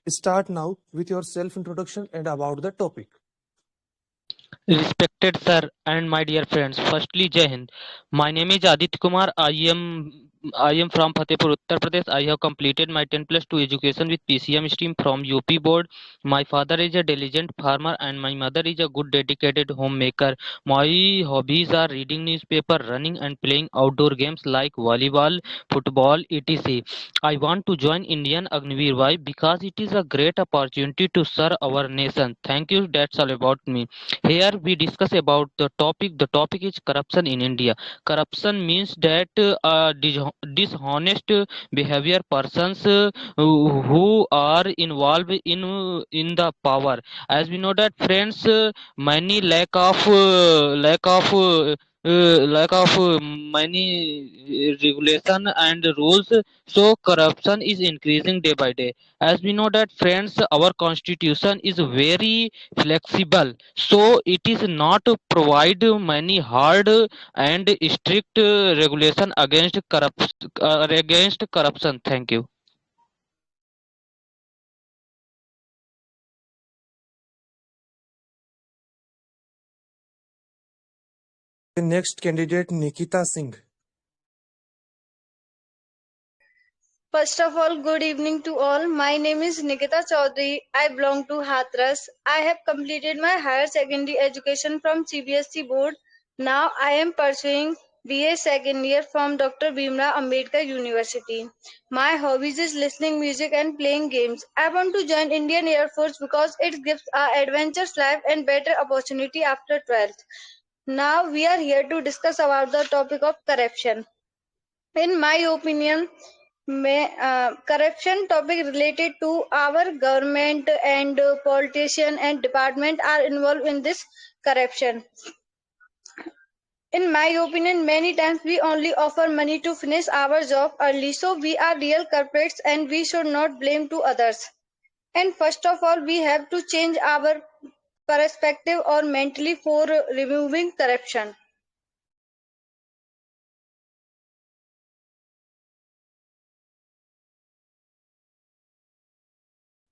Start now with your self-introduction and about the topic. Respected sir and my dear friends, firstly Jai Hind. My name is Aditya Kumar. I am from Fatehpur, Uttar Pradesh. I have completed my 10 plus 2 education with PCM stream from UP board. My father is a diligent farmer and my mother is a good dedicated homemaker. My hobbies are reading newspaper, running and playing outdoor games like volleyball, football, etc. I want to join Indian Agniveer. Why? Because it is a great opportunity to serve our nation. Thank you. That's all about me. Here we discuss about the topic. The topic is corruption in India. Corruption means that dishonest behavior persons who are involved in the power. As we know that friends, many lack of many regulation and rules, so corruption is increasing day by day. As we know that friends, our constitution is very flexible, so it is not provide many hard and strict regulation against corruption. Thank you. The next candidate, Nikita Singh. First of all, good evening to all. My name is Nikita Chaudhary. I belong to Hathras. I have completed my higher secondary education from CBSE board. Now I am pursuing BA second year from Dr. Bhimrao Ambedkar University. My hobbies is listening music and playing games. I want to join Indian Air Force because it gives a adventurous life and better opportunity after 12th. Now we are here to discuss about the topic of corruption. In my opinion, corruption topic related to our government and politician and department are involved in this corruption. In my opinion, many times we only offer money to finish our job early, so we are real culprits and we should not blame to others. And first of all, we have to change our perspective or mentally for removing corruption.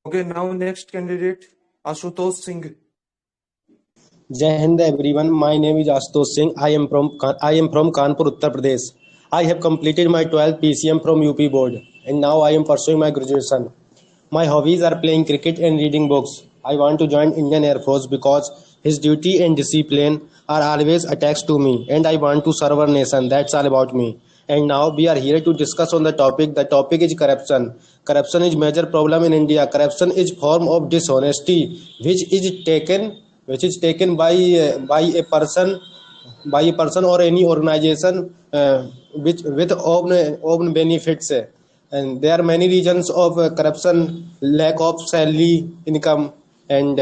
Okay, now next candidate, Ashutosh Singh. Jai Hind everyone. My name is Ashutosh Singh. I am from Kanpur, Uttar Pradesh. I have completed my 12th PCM from UP board and now I am pursuing my graduation. My hobbies are playing cricket and reading books. I want to join Indian Air Force because his duty and discipline are always attached to me and I want to serve our nation. That's all about me. And now we are here to discuss on the topic. The topic is corruption. Corruption is major problem in India. Corruption is form of dishonesty which is taken by a person or any organization which with own benefits. And there are many reasons of corruption: lack of salary, income, and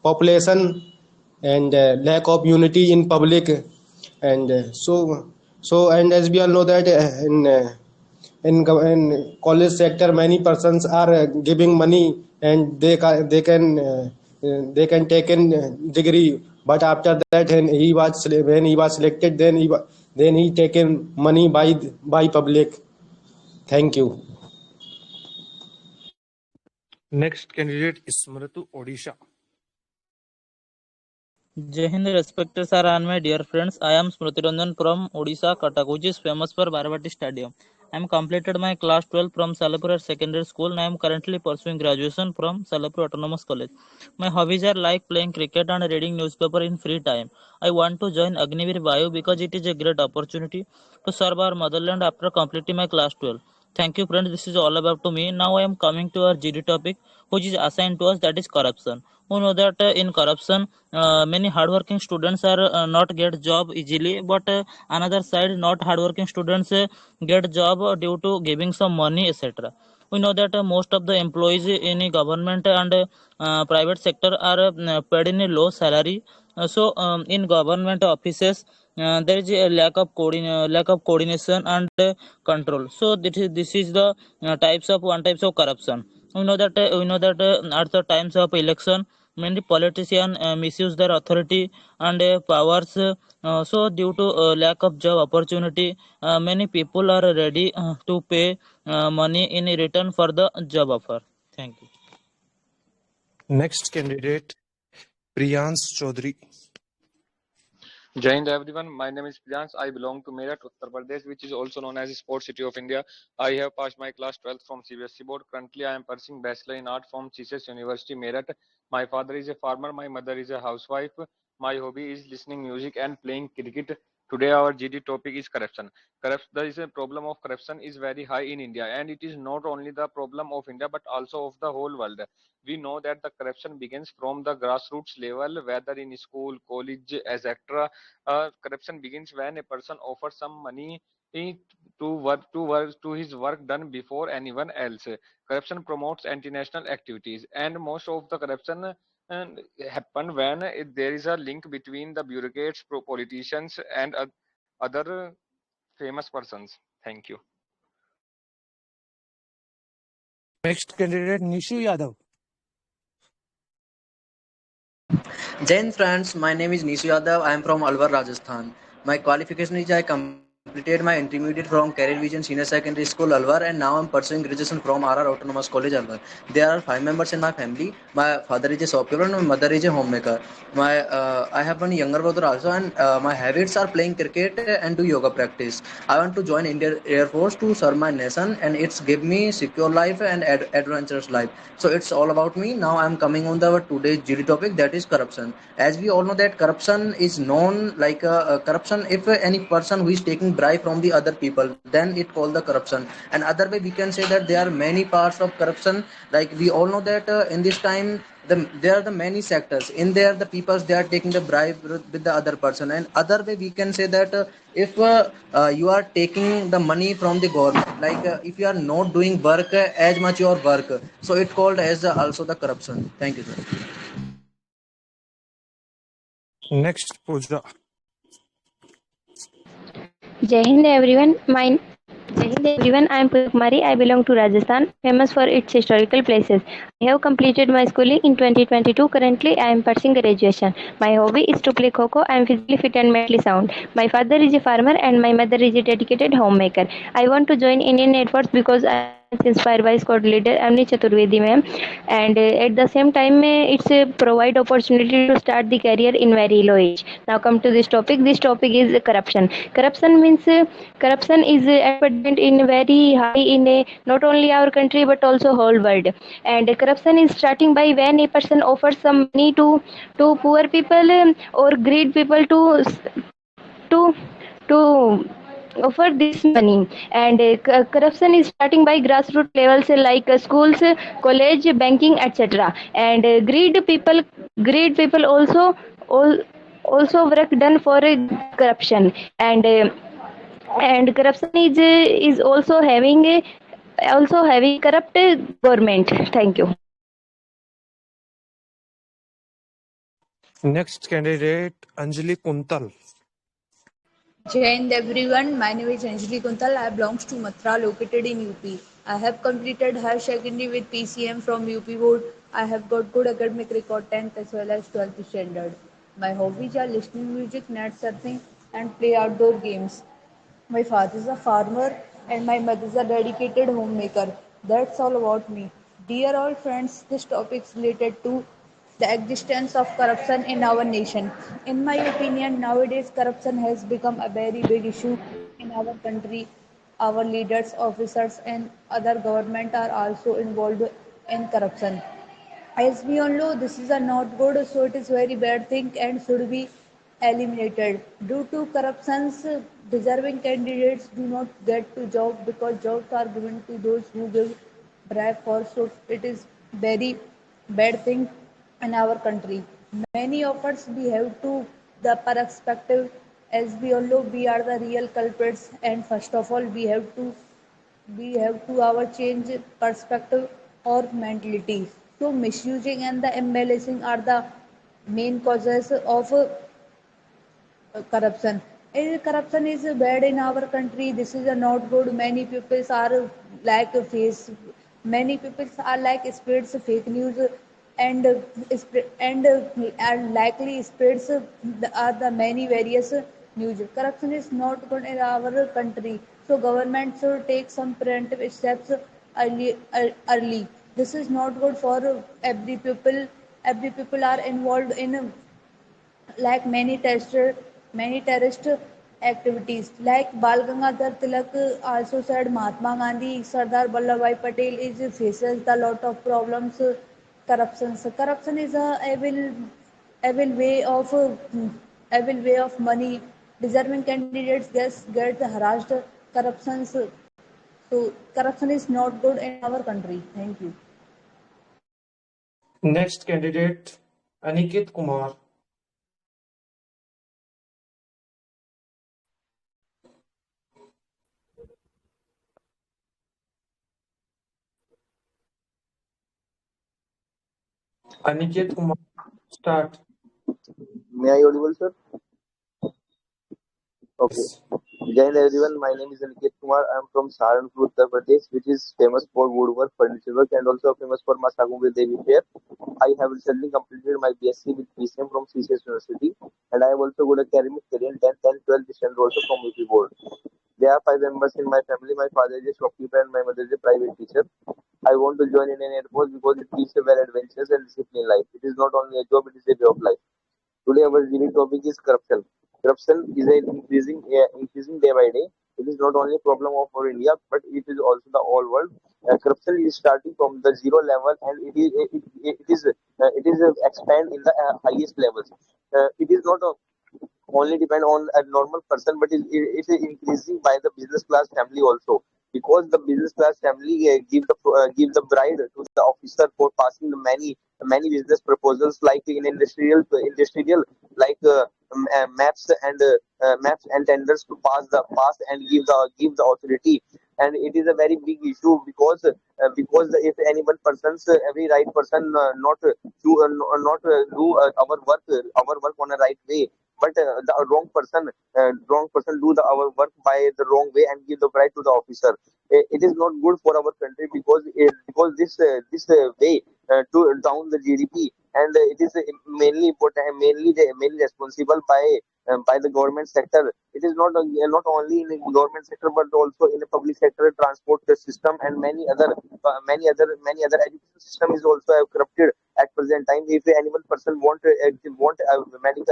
population, and lack of unity in public. And and as we all know that in college sector many persons are giving money and they can take in degree, but after that when he was selected, then he taken money by public. Thank you. Next candidate, Smritu Odisha. Jai Hind, respected sir and my dear friends. I am Smriti Ranjan from Odisha, Cuttack, which is famous for Baravati Stadium. I am completed my class 12 from Salapur Secondary School and I am currently pursuing graduation from Salapur Autonomous College. My hobbies are like playing cricket and reading newspaper in free time. I want to join Agniveer Vayu because it is a great opportunity to serve our motherland after completing my class 12. Thank you friends, this is all about to me. Now I am coming to our GD topic which is assigned to us, that is corruption. We know that in corruption many hardworking students are not get job easily, but another side not hardworking students get job due to giving some money, etc. We know that most of the employees in government and private sector are paid in a low salary. So in government offices there is a lack of coordination and control. So this is the types of corruption. We know that at the times of election many politicians misuse their authority and powers So due to lack of job opportunity, many people are ready to pay money in return for the job offer. Thank you. Next candidate, Priyans Chaudhary. Jai Hind everyone, my name is Priyansh. I belong to Meerut, Uttar Pradesh, which is also known as the Sports City of India. I have passed my class 12th from CBSE board. Currently, I am pursuing Bachelor in Art from Jesus University, Meerut. My father is a farmer, my mother is a housewife. My hobby is listening music and playing cricket. Today, our GD topic is corruption. There is a problem of corruption is very high in India, and it is not only the problem of India but also of the whole world. We know that the corruption begins from the grassroots level, whether in school, college, etc. Corruption begins when a person offers some money to his work done before anyone else. Corruption promotes anti-national activities, and most of the corruption happen when there is a link between the bureaucrats, politicians, and other famous persons. Thank you. Next candidate, Nishu Yadav. Jai Hind friends, my name is Nishu Yadav. I am from Alwar, Rajasthan. My qualification is I completed my intermediate from Career Vision Senior Secondary School, Alwar, and now I am pursuing graduation from RR Autonomous College, Alwar. There are 5 members in my family. My father is a shopkeeper and my mother is a homemaker. I have one younger brother also, and my habits are playing cricket and do yoga practice. I want to join Indian Air Force to serve my nation, and it's give me secure life and adventurous life. So it's all about me. Now I'm coming on the today's GD topic, that is corruption. As we all know that corruption is known like corruption. If any person who is taking bribe from the other people, then it called the corruption. And other way we can say that there are many parts of corruption. Like we all know that in this time there are the many sectors in there, the peoples they are taking the bribe with the other person. And other way we can say that if you are taking the money from the government, like if you are not doing work as much your work, so it called as also the corruption. Thank you, sir. Next, Pooja. Jai Hind everyone. Jai Hind everyone. I am Pooja Kumari. I belong to Rajasthan, famous for its historical places. I have completed my schooling in 2022. Currently, I am pursuing graduation. My hobby is to play kho. I am physically fit and mentally sound. My father is a farmer and my mother is a dedicated homemaker. I want to join Indian Air Force because I am inspired by squad leader Amni Chaturvedi ma'am, and at the same time it's provide opportunity to start the career in very low age. Now come to this topic. This topic is corruption. Corruption means corruption is evident in very high in not only our country but also whole world. And corruption is starting by when a person offers some money to poor people or greed people to to offer this money. And corruption is starting by grassroots levels like schools, college, banking, etc. And greed people also work done for corruption. And corruption is also having corrupt government. Thank you. Next candidate, Anjali Kuntal. Jai Hind everyone, my name is Anjali Kuntal. I belong to Mathura located in UP. I have completed higher secondary with PCM from UP board. I have got good academic record 10th as well as 12th standard. My hobbies are listening music, net surfing and play outdoor games. My father is a farmer and my mother is a dedicated homemaker. That's all about me. Dear all friends, this topic is related to the existence of corruption in our nation. In my opinion, nowadays corruption has become a very big issue in our country. Our leaders, officers, and other government are also involved in corruption. As we all know, this is a not good, so it is very bad thing and should be eliminated. Due to corruptions, deserving candidates do not get to job because jobs are given to those who give bribe for. So it is very bad thing in our country. Many of us behave to the perspective. As we all know, we are the real culprits, and first of all, we have to our change perspective or mentality. So misusing and the embellishing are the main causes of corruption. Corruption is bad in our country. This is not good. Many people are like spreads fake news and likely spreads the many various news. Corruption is not good in our country, so government should take some preventive steps early. This is not good for every people. Every people are involved in like many terrorist activities. Like Bal Gangadhar Tilak also said, Mahatma Gandhi, Sardar Vallabhbhai Patel is faces the lot of problems. Corruption. So corruption is a evil way of evil way of money. Deserving candidates get harassed. Corruption. So corruption is not good in our country. Thank you. Next candidate, Aniket Kumar. Aniket Kumar, start. May I audible, sir? Okay. Jai Hind everyone. My name is Aniket Kumar. I am from Saharanpur, Uttar Pradesh, which is famous for woodwork, furniture work, and also famous for Masagunge Devi Fair. I have recently completed my BSc with PCM from CCS University, and I have also got academic career in 10th and 12th standard also from UP board. There are 5 members in my family. My father is a shopkeeper and my mother is a private teacher. I want to join Indian Air Force because it gives a very adventurous and disciplined life. It is not only a job, it is a way of life. Today our daily topic is corruption. Corruption is increasing day by day. It is not only a problem of our India, but it is also the whole world. Corruption is starting from the zero level, and it is expand in the highest levels. It is not only depend on a normal person, but it is increasing by the business class family also. Because the business class family give the bride to the officer for passing the many business proposals, like in industrial like maps and tenders to pass and give the authority. And it is a very big issue because if any one person's every right person not do our work on a right way, but the wrong person do our work by the wrong way and give the right to the officer. It is not good for our country because this way to down the GDP, and it is mainly important, mainly responsible by the government sector. It is not only in the government sector but also in the public sector, transport system, and many other education system is also corrupted at present time. If any one person want a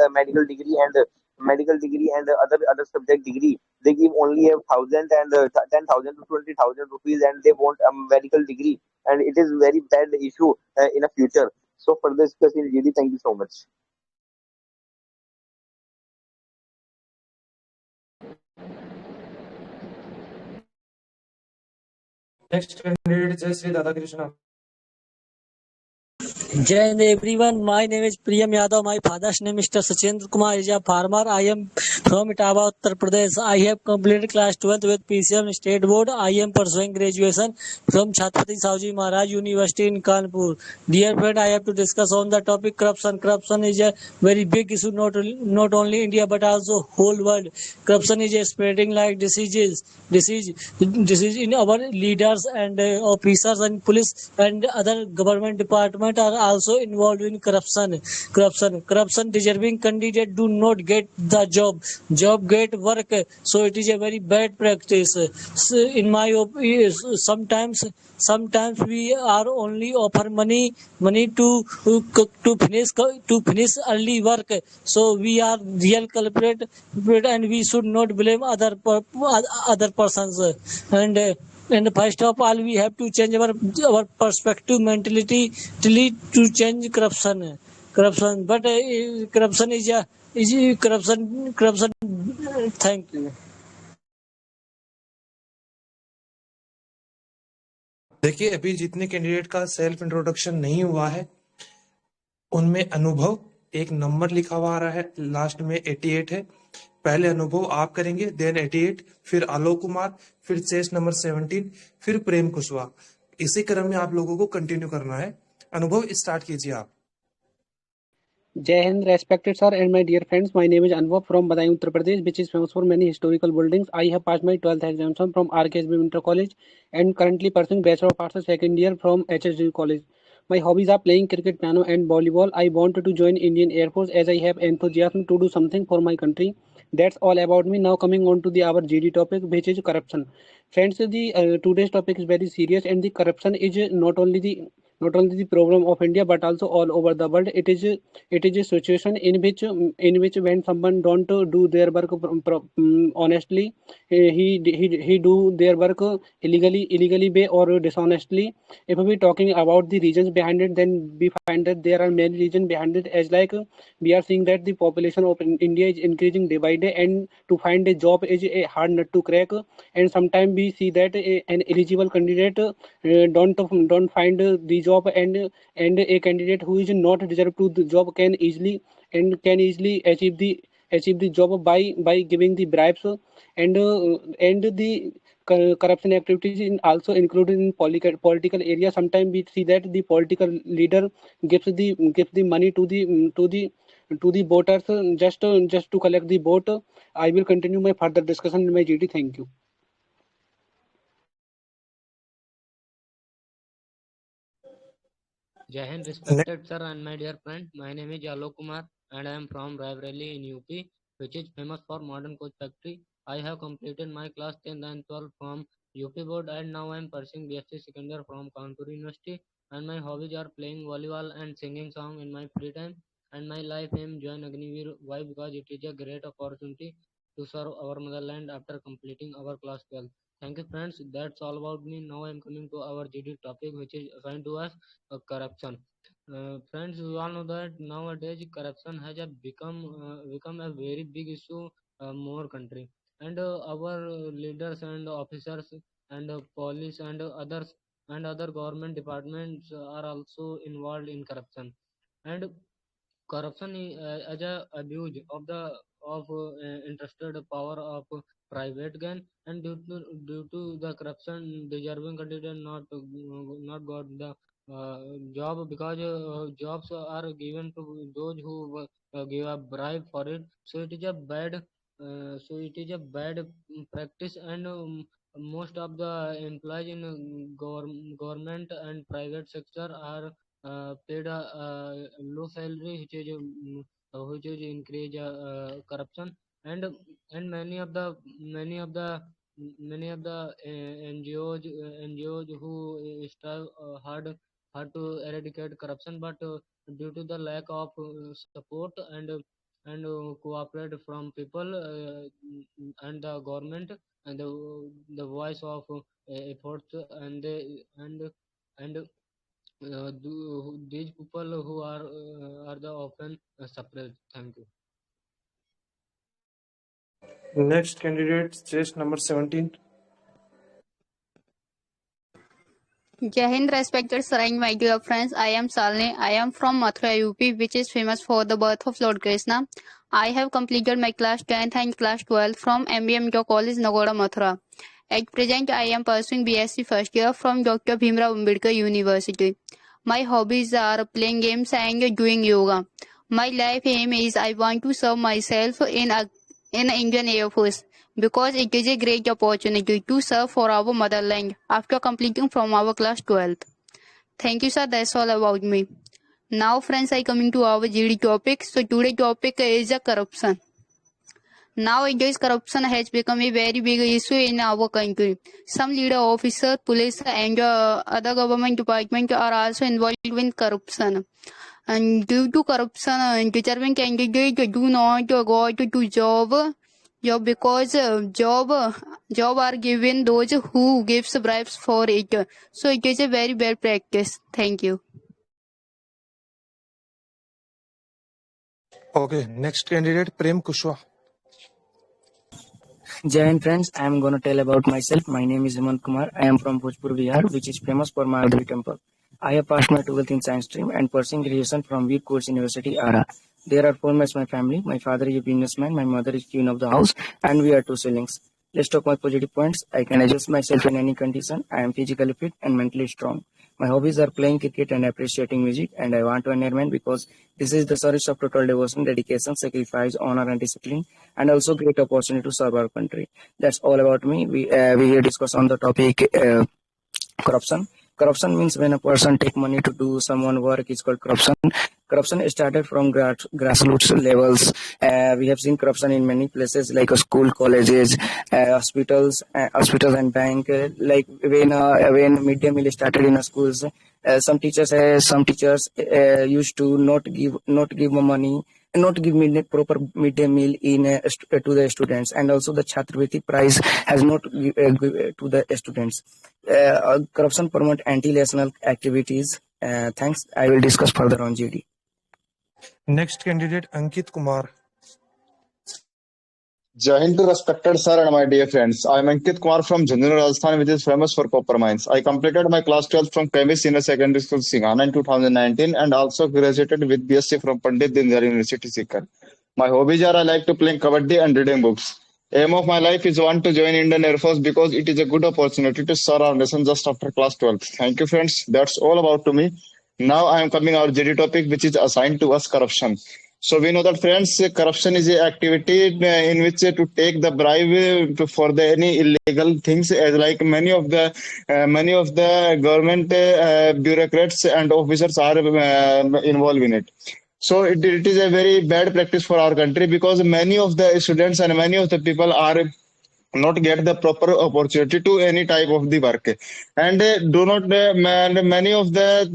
medical degree and other subject degree, they give only 1,000 and 10,000 to 20,000 rupees, and they want a medical degree, and it is very bad issue in the future. So for this discussion, really, thank you so much. Next candidate, Jai Radhakrishna. Jai Hind everyone. My name is Priyam Yadav. My father's name is Mr. Sachendra Kumar. Is a farmer. I am from Etawah, Uttar Pradesh. I have completed class 12th with PCM State Board. I am pursuing graduation from Chhatrapati Shahuji Maharaj University in Kanpur. Dear friend, I have to discuss on the topic corruption. Corruption is a very big issue, not only India but also whole world. Corruption is spreading like disease in our leaders and officers and police and other government department are also involved in corruption. Deserving candidate do not get the job get work, so it is a very bad practice. So in my opinion, sometimes we are only offer money to finish early work, so we are real culprit, and we should not blame other persons. And first of all, we have to change our perspective, mentality to change corruption. But corruption is corruption. Thank you. देखिए, अभी जितने candidate का self introduction नहीं हुआ है उनमें अनुभव एक नंबर लिखा हुआ आ रहा है, लास्ट में 88 है. पहले अनुभव आप करेंगे, देन 88, फिर आलोक कुमार, फिर चेस नंबर 17, फिर प्रेम कुशवाहा. इसी क्रम में आप लोगों को कंटिन्यू करना है. अनुभव स्टार्ट कीजिए आप. Jai Hind, respected sir and my dear friends. My name is Anwar from Badai, Uttar Pradesh, which is famous for many historical buildings. I have passed my 12th examination from RKSB Winter College and currently pursuing Bachelor of Arts second year from HSD College. My hobbies are playing cricket, piano, and volleyball. I want to join Indian Air Force as I have enthusiasm to do something for my country. That's all about me. Now coming on to the our GD topic, which is corruption. Friends, the today's topic is very serious, and the corruption is not only the problem of India but also all over the world. It is a situation in which when someone don't do their work honestly, he do their work illegally way or dishonestly. If we talking about the reasons behind it, then we find that there are many reasons behind it. As like we are seeing that the population of India is increasing day by day, and to find a job is a hard nut to crack. And sometimes we see that an eligible candidate don't find the job, and a candidate who is not deserved to the job can easily achieve the job by giving the bribes, and the corruption activities in also included in political area. Sometimes we see that the political leader gives the money to the voters, just to collect the vote. I will continue my further discussion in my GT. Thank you. Jai Hind, respected sir and my dear friend. My name is Alok Kumar and I am from Raebareli in UP, which is famous for modern coach factory. I have completed my class 10th and 12th from UP board, and now I am pursuing BSc second year from Kanpur University. And my hobbies are playing volleyball and singing song in my free time. And my life aim join Agniveer. Why? Because it is a great opportunity to serve our motherland after completing our class 12. Thank you, friends. That's all about me. Now I am coming to our GD topic, which is assigned to us, corruption. Friends, we all know that nowadays corruption has become a very big issue more country, and our leaders and officers and police and other government departments are also involved in corruption. And corruption as a abuse of interested power of private gain, and due to the corruption, deserving candidate not got the job, because jobs are given to those who give a bribe for it. So it is a bad practice, and most of the employees in government and private sector are paid a low salary, which is increase corruption. And many of the NGOs who strive hard to eradicate corruption, but due to the lack of support and cooperate from people and the government, and the voice of efforts, and these people who are the often suppressed. Thank you. Next candidate, chest number 17. Jai Hind, respected sir and my dear friends. I am Salni. I am from Mathura, UP, which is famous for the birth of Lord Krishna. I have completed my class 10th and class 12th from MBM College, Nagoda, Mathura. At present, I am pursuing BSc first year from Dr. Bhimrao Ambedkar University. My hobbies are playing games and doing yoga. My life aim is I want to serve myself in Indian Air Force, because it is a great opportunity to serve for our motherland after completing from our class 12th. Thank you, sir. That's all about me. Now, friends, I coming to our GD topic. So today's topic is corruption. Nowadays, corruption has become a very big issue in our country. Some leader officers, police, and other government departments are also involved in corruption. And due to corruption, deserving candidates do not go to job because job are given those who gives bribes for it. So it is a very bad practice. Thank you. Okay, next candidate, Prem Kushwaha. Jai Hind, friends. I am going to tell about myself. My name is Hemant Kumar. I am from Bhojpur, Bihar, which is famous for Mahadri temple. I have passed my 12th in science stream and pursuing graduation from Veer Course University, Ara. There are 4 members in my family. My father is a businessman, my mother is queen of the house, and we are 2 siblings. Let's talk my positive points. I can adjust myself in any condition. I am physically fit and mentally strong. My hobbies are playing cricket and appreciating music, and I want to an airman because this is the service of total devotion, dedication, sacrifice, honor, and discipline, and also great opportunity to serve our country. That's all about me. We here discuss on the topic corruption. Corruption means when a person take money to do someone work is called corruption. Corruption started from grassroots levels. We have seen corruption in many places like school, colleges, hospitals and bank. Like when midday meal started in schools, some teachers used to not give money, not give proper midday meal to the students, and also the Chhatravathi prize has not to the students. Corruption promote anti-national activities. Thanks. I will discuss further on GD. Next candidate Ankit Kumar. Jai Hind, respected sir and my dear friends. I am Ankit Kumar from Jhanjhana, Rajasthan, which is famous for copper mines. I completed my class 12th from KV Senior Secondary School, Singhana in 2019 and also graduated with BSc from Pandit Dindayal University, Sikar. My hobbies are I like to play kabaddi and reading books. Aim of my life is one to join Indian Air Force because it is a good opportunity to serve our nation just after class 12th. Thank you, friends. That's all about to me. Now I am coming our GD topic, which is assigned to us corruption. So we know that, friends, corruption is an activity in which to take the bribe for any illegal things, like many of the government bureaucrats and officers are involved in it. So it is a very bad practice for our country because many of the students and many of the people are not get the proper opportunity to any type of the work, and do not many of the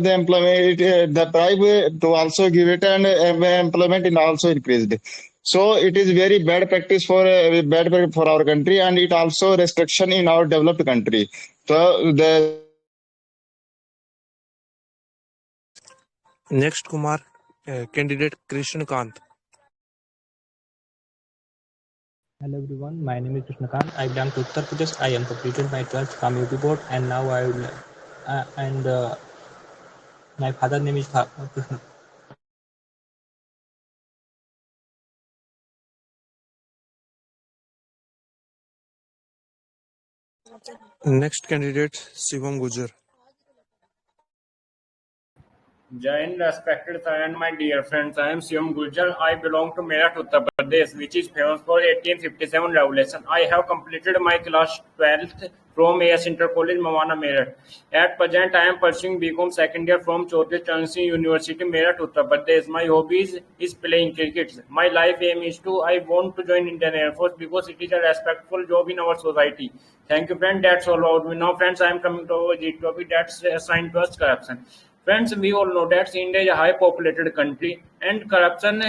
employment the bribe to also give it, and employment is also increased. So it is very bad practice for our country, and it also restriction in our developed country. So the Next Kumar, candidate Krishna Kant. Hello everyone, my name is Krishna Kant. I belong to Uttar Pradesh. I am completed my 12th from UP board, and now I will my father name is Krishna. Next candidate Shivam Gujar. Jai Hind, respected sir and my dear friends. I am Shivam Gujjar. I belong to Meerut, Uttar Pradesh, which is famous for 1857 revolution. I have completed my class 12th from AS Inter College, Mawana, Meerut. At present, I am pursuing BCom second year from Chaudhary Charan Singh University, Meerut, Uttar Pradesh. My hobbies is playing cricket. My life aim is I want to join Indian Air Force because it is a respectful job in our society. Thank you, friend. That's all about me. Now, friends, I am coming to our G topic that's assigned to us corruption. Friends, we all know that India is a high-populated country, and corruption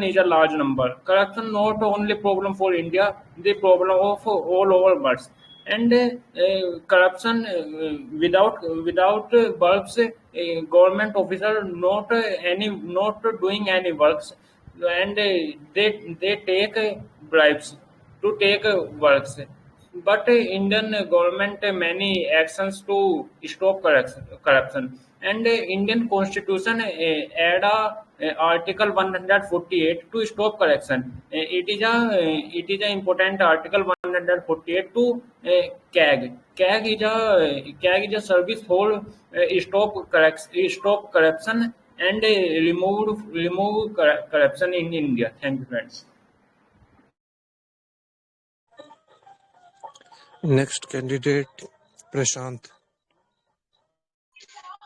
is a large number. Corruption not only problem for India, the problem of all over world. And corruption without works, government officer not doing any works, and they take bribes to take works. But Indian government many actions to stop corruption, and Indian Constitution add Article 148 to stop corruption. It is a important Article 148 to CAG. CAG is a service for stop corruption and remove corruption in India. Thank you, friends. Next candidate Prashant.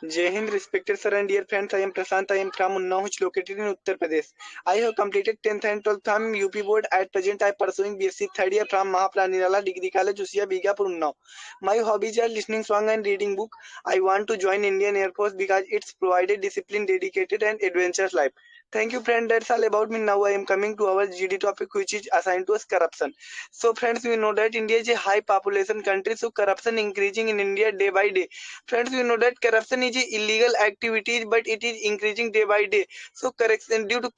Jai Hind, respected sir and dear friends. I am Prashant. I am from Unnao, which located in Uttar Pradesh. I have completed 10th and 12th from UP board. At present, I am pursuing BSc third year from Mahaplani Degree College, Usia, Bigapur, Unnao. My hobbies are listening song and reading book. I want to join Indian Air Force because it's provided discipline, dedicated and adventurous life. Thank you, friend. That's all about me. Now I am coming to our GD topic, which is assigned to us corruption. So, friends, we know that India is a high population country, so corruption increasing in India day by day. Friends, we know that corruption is illegal activities, but it is increasing day by day. So, due to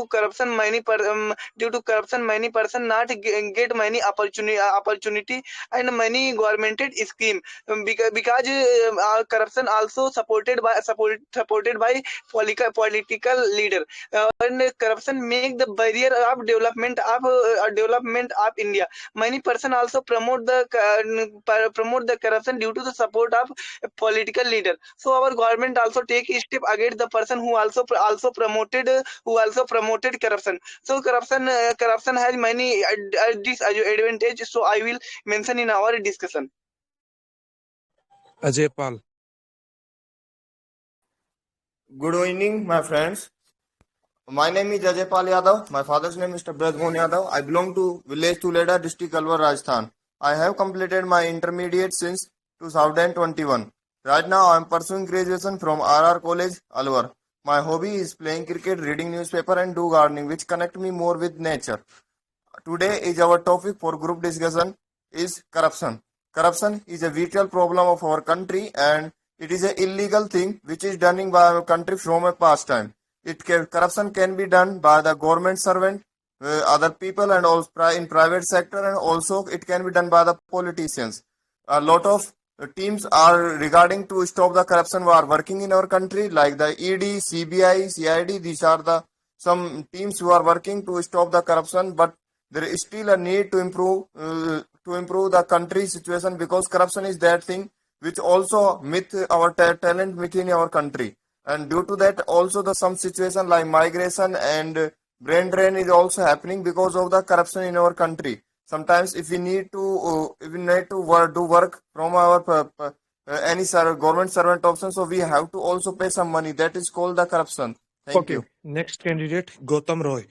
corruption, many person not get many opportunity and many governmented scheme because corruption also supported by political leader, and corruption make the barrier of development of India. Many person also promote the corruption due to the support of political leader. So our government also take a step against the person who also promoted corruption. So corruption has many disadvantages. So I will mention in our discussion. Ajay Pal. Good evening, my friends. My name is Ajay Pal Yadav. My father's name is Mr. Brajmohan Yadav. I belong to village Tuleda, district Alwar, Rajasthan. I have completed my intermediate since 2021. Right now, I am pursuing graduation from RR College, Alwar. My hobby is playing cricket, reading newspaper, and do gardening, which connect me more with nature. Today is our topic for group discussion is corruption. Corruption is a vital problem of our country, and it is an illegal thing which is done by our country from a past time. Corruption can be done by the government servant, other people, and also in private sector, and also it can be done by the politicians. A lot of teams are regarding to stop the corruption who are working in our country, like the ED, CBI, CID. These are the some teams who are working to stop the corruption, but there is still a need to improve the country situation, because corruption is that thing which also myth our talent within our country, and due to that also the some situation like migration and brain drain is also happening because of the corruption in our country. Sometimes if we need to do work from our any government servant option, so we have to also pay some money. That is called the corruption. Thank you. Next candidate, Gautam Roy.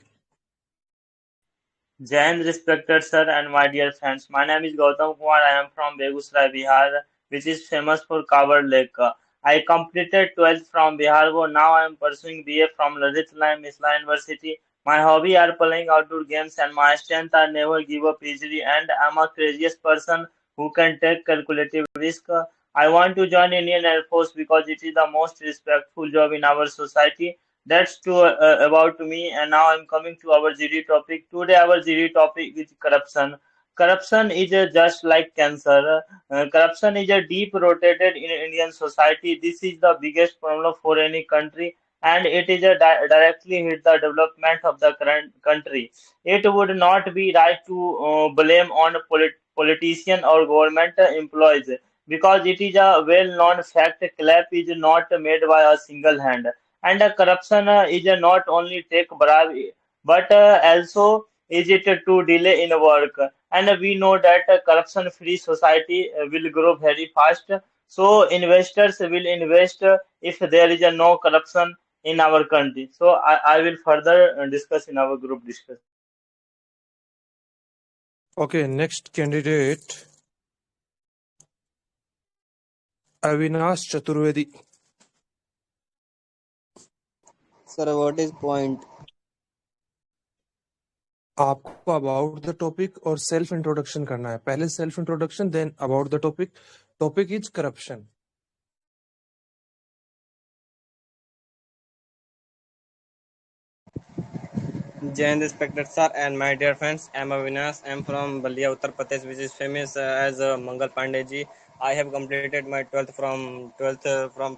Jai Hind, respected sir and my dear friends. My name is Gautam Kumar. I am from Begusarai, Bihar, which is famous for Kabar Lake. I completed 12th from Bihar. Now I am pursuing BA from Ladit Misla University. My hobby are playing outdoor games, and my strength are never give up easily, and I am a courageous person who can take calculative risk. I want to join Indian Air Force because it is the most respectful job in our society. That's true about me, and now I'm coming to our GD topic. Today our GD topic is corruption. Corruption is just like cancer. Corruption is a deep rooted in Indian society. This is the biggest problem for any country, and it is a directly hit the development of the current country. It would not be right to blame on politician or government employees, because it is a well-known fact. Clap is not made by a single hand, and corruption is not only take bribe, but also is it to delay in work. And we know that corruption free society will grow very fast, so investors will invest if there is no corruption in our country. So I will further discuss in our group discussion. Okay, next candidate, Avinash Chaturvedi. Sir, what is point? आपको about the topic और self introduction करना है. पहले self introduction, then about the topic. Topic is corruption. Jai Hind, respected sir and my dear friends. I am Avinash. I am from Balia, Uttar Pradesh, which is famous as Mangal Pandey ji. I have completed my 12th from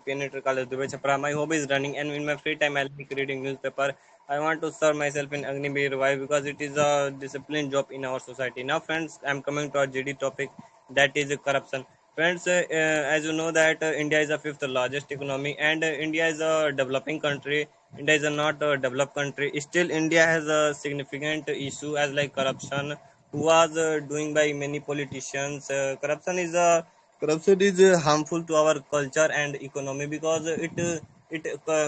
Pioneer College, Dubai, Chhapra. My hobby is running, and in my free time I like reading newspaper. I want to serve myself in Agnivir. Why? Because it is a disciplined job in our society. Now, friends, I am coming to our GD topic, that is corruption. Friends, as you know that India is the fifth largest economy, and India is a developing country. India is not a developed country. Still, India has a significant issue as like corruption, who was doing by many politicians. Corruption is harmful to our culture and economy, because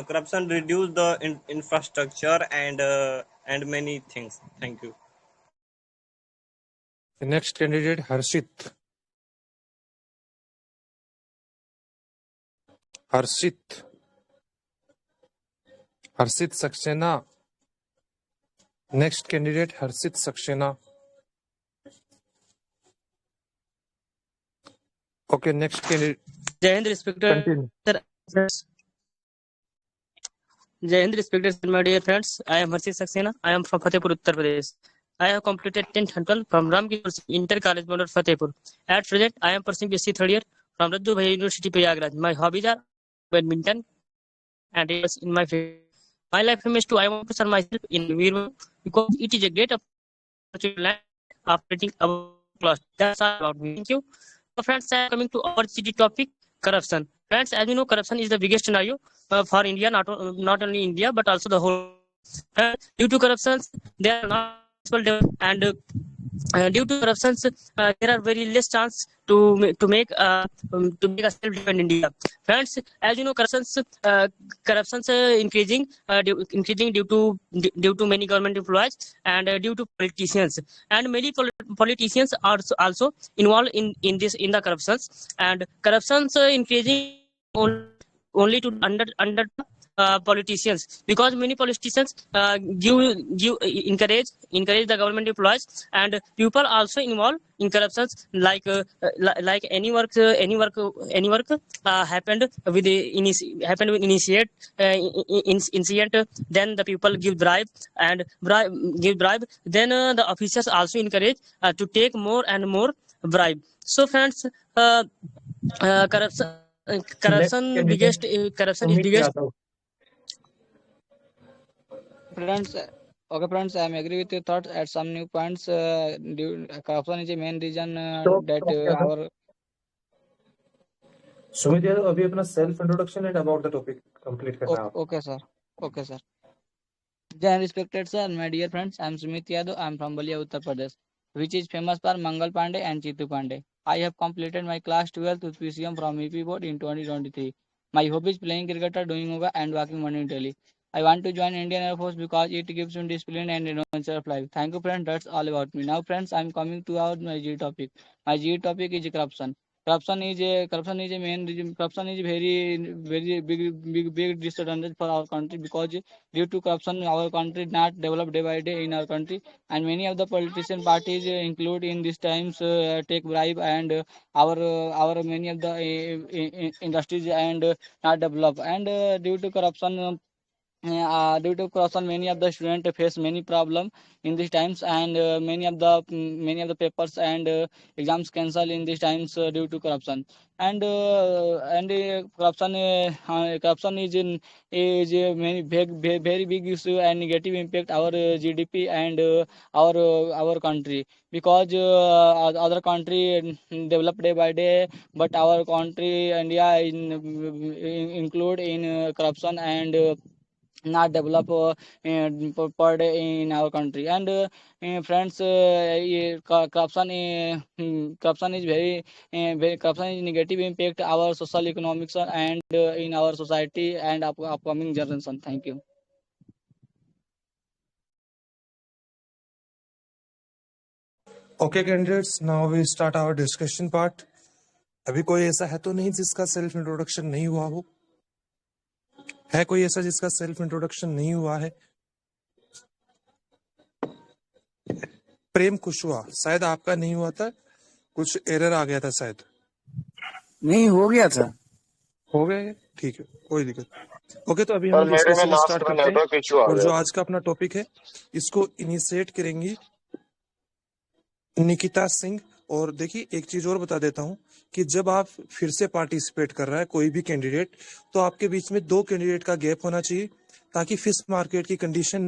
corruption reduce the infrastructure and many things. Thank you. The next candidate, Harshit Saxena. Next candidate, Harshit Saxena. Okay, next candidate. Jai Hind, respected sir. Jai Hind, respected my dear friends. I am Harshit Saxena. I am from Fatehpur, Uttar Pradesh. I have completed 10th and 12th from Ramki Inter College, Model Fatehpur. At present, I am pursuing BSc third year from Rajju Bhai University, Prayagraj. My hobbies are badminton and in my field. My life aim is to I want to serve myself in Virma, because it is a great opportunity operating our class. That's all about me. Thank you. So friends, I am coming to our city topic, corruption. Friends, as you know, corruption is the biggest scenario for India, not only India but also the whole. Due to corruption, there are not possible and due to corruptions, there are very less chance to make a self-dependent India. Friends, as you know, corruptions increasing due to many government employees and due to politicians, and many politicians are also involved in the corruptions, and corruptions increasing only to under politicians, because many politicians give encourage the government employees, and people also involved in corruptions, like any work happened with initiate incident, then the people give bribe, then the officers also encourage to take more and more bribe. So friends, corruption Next candidate, corruption is Sumit biggest. Yadav. Friends, okay, friends, I am agree with your thoughts. At some new points, corruption is the main reason that our. Sumit Yadav, अभी अपना self introduction and about the topic complete करना है. Okay, sir. Okay, sir. Dear respected sir, my dear friends, I am Sumit Yadav. I am from Balia, Uttar Pradesh, which is famous for Mangal Pandey and Chitu Pandey. I have completed my class 12th with PCM from UP board in 2023. My hobby is playing cricket, doing yoga, and walking morning daily. I want to join Indian Air Force because it gives me discipline and adventure of life. Thank you, friends. That's all about me. Now, friends, I am coming to my G topic. My G topic is corruption. Corruption is a main reason. Corruption is very big disadvantage for our country, because due to corruption, our country not developed day by day in our country, and many of the politician parties include in these times take bribe, and our many of the industries and not develop, and due to corruption. Due to corruption, many of the students face many problems in these times, and many of the papers and exams cancel in these times due to corruption. And corruption is a very big issue and negative impact our GDP and our country, because other country develop day by day, but our country India include in corruption and not develop per day in our country. And friends, corruption is corruption is negative impact our social economics and in our society and upcoming generation. Thank you. Okay, candidates, now we start our discussion part. अभी कोई ऐसा है तो नहीं जिसका self introduction नहीं हुआ हो? है कोई ऐसा जिसका सेल्फ इंट्रोडक्शन नहीं हुआ है? प्रेम कुशवाहा, शायद आपका नहीं हुआ था, कुछ एरर आ गया था शायद. नहीं, हो गया था. हो गया, ठीक है, कोई दिक्कत. ओके, तो अभी हम डिस्कशन स्टार्ट करते हैं, और जो आज का अपना टॉपिक है इसको इनिशिएट करेंगी निकिता सिंह. और देखिए, एक चीज और बता देता हूं कि जब आप फिर से पार्टिसिपेट कर रहा है कोई भी कैंडिडेट, तो आपके बीच में 2 कैंडिडेट का गैप होना चाहिए, ताकि फिश मार्केट की कंडीशन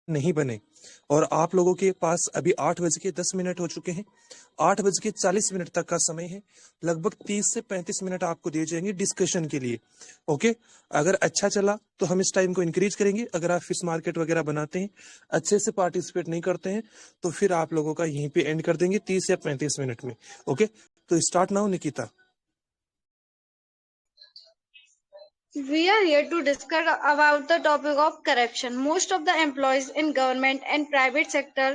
नहीं बने. और आप लोगों के पास अभी 8:10 हो चुके हैं. 8:40 तक का समय है. लगभग 30 से 35 मिनट आपको दिए जाएंगे डिस्कशन के लिए. ओके, अगर अच्छा चला तो हम इस टाइम को इंक्रीज करेंगे. अगर आप फिश मार्केट वगैरह बनाते हैं, अच्छे से पार्टिसिपेट नहीं करते हैं, तो फिर आप लोगों का यहीं पे एंड कर देंगे 30 या 35 मिनट में. ओके, तो start now Nikita. We are here to discuss about the topic of corruption. Most of the employees in government and private sector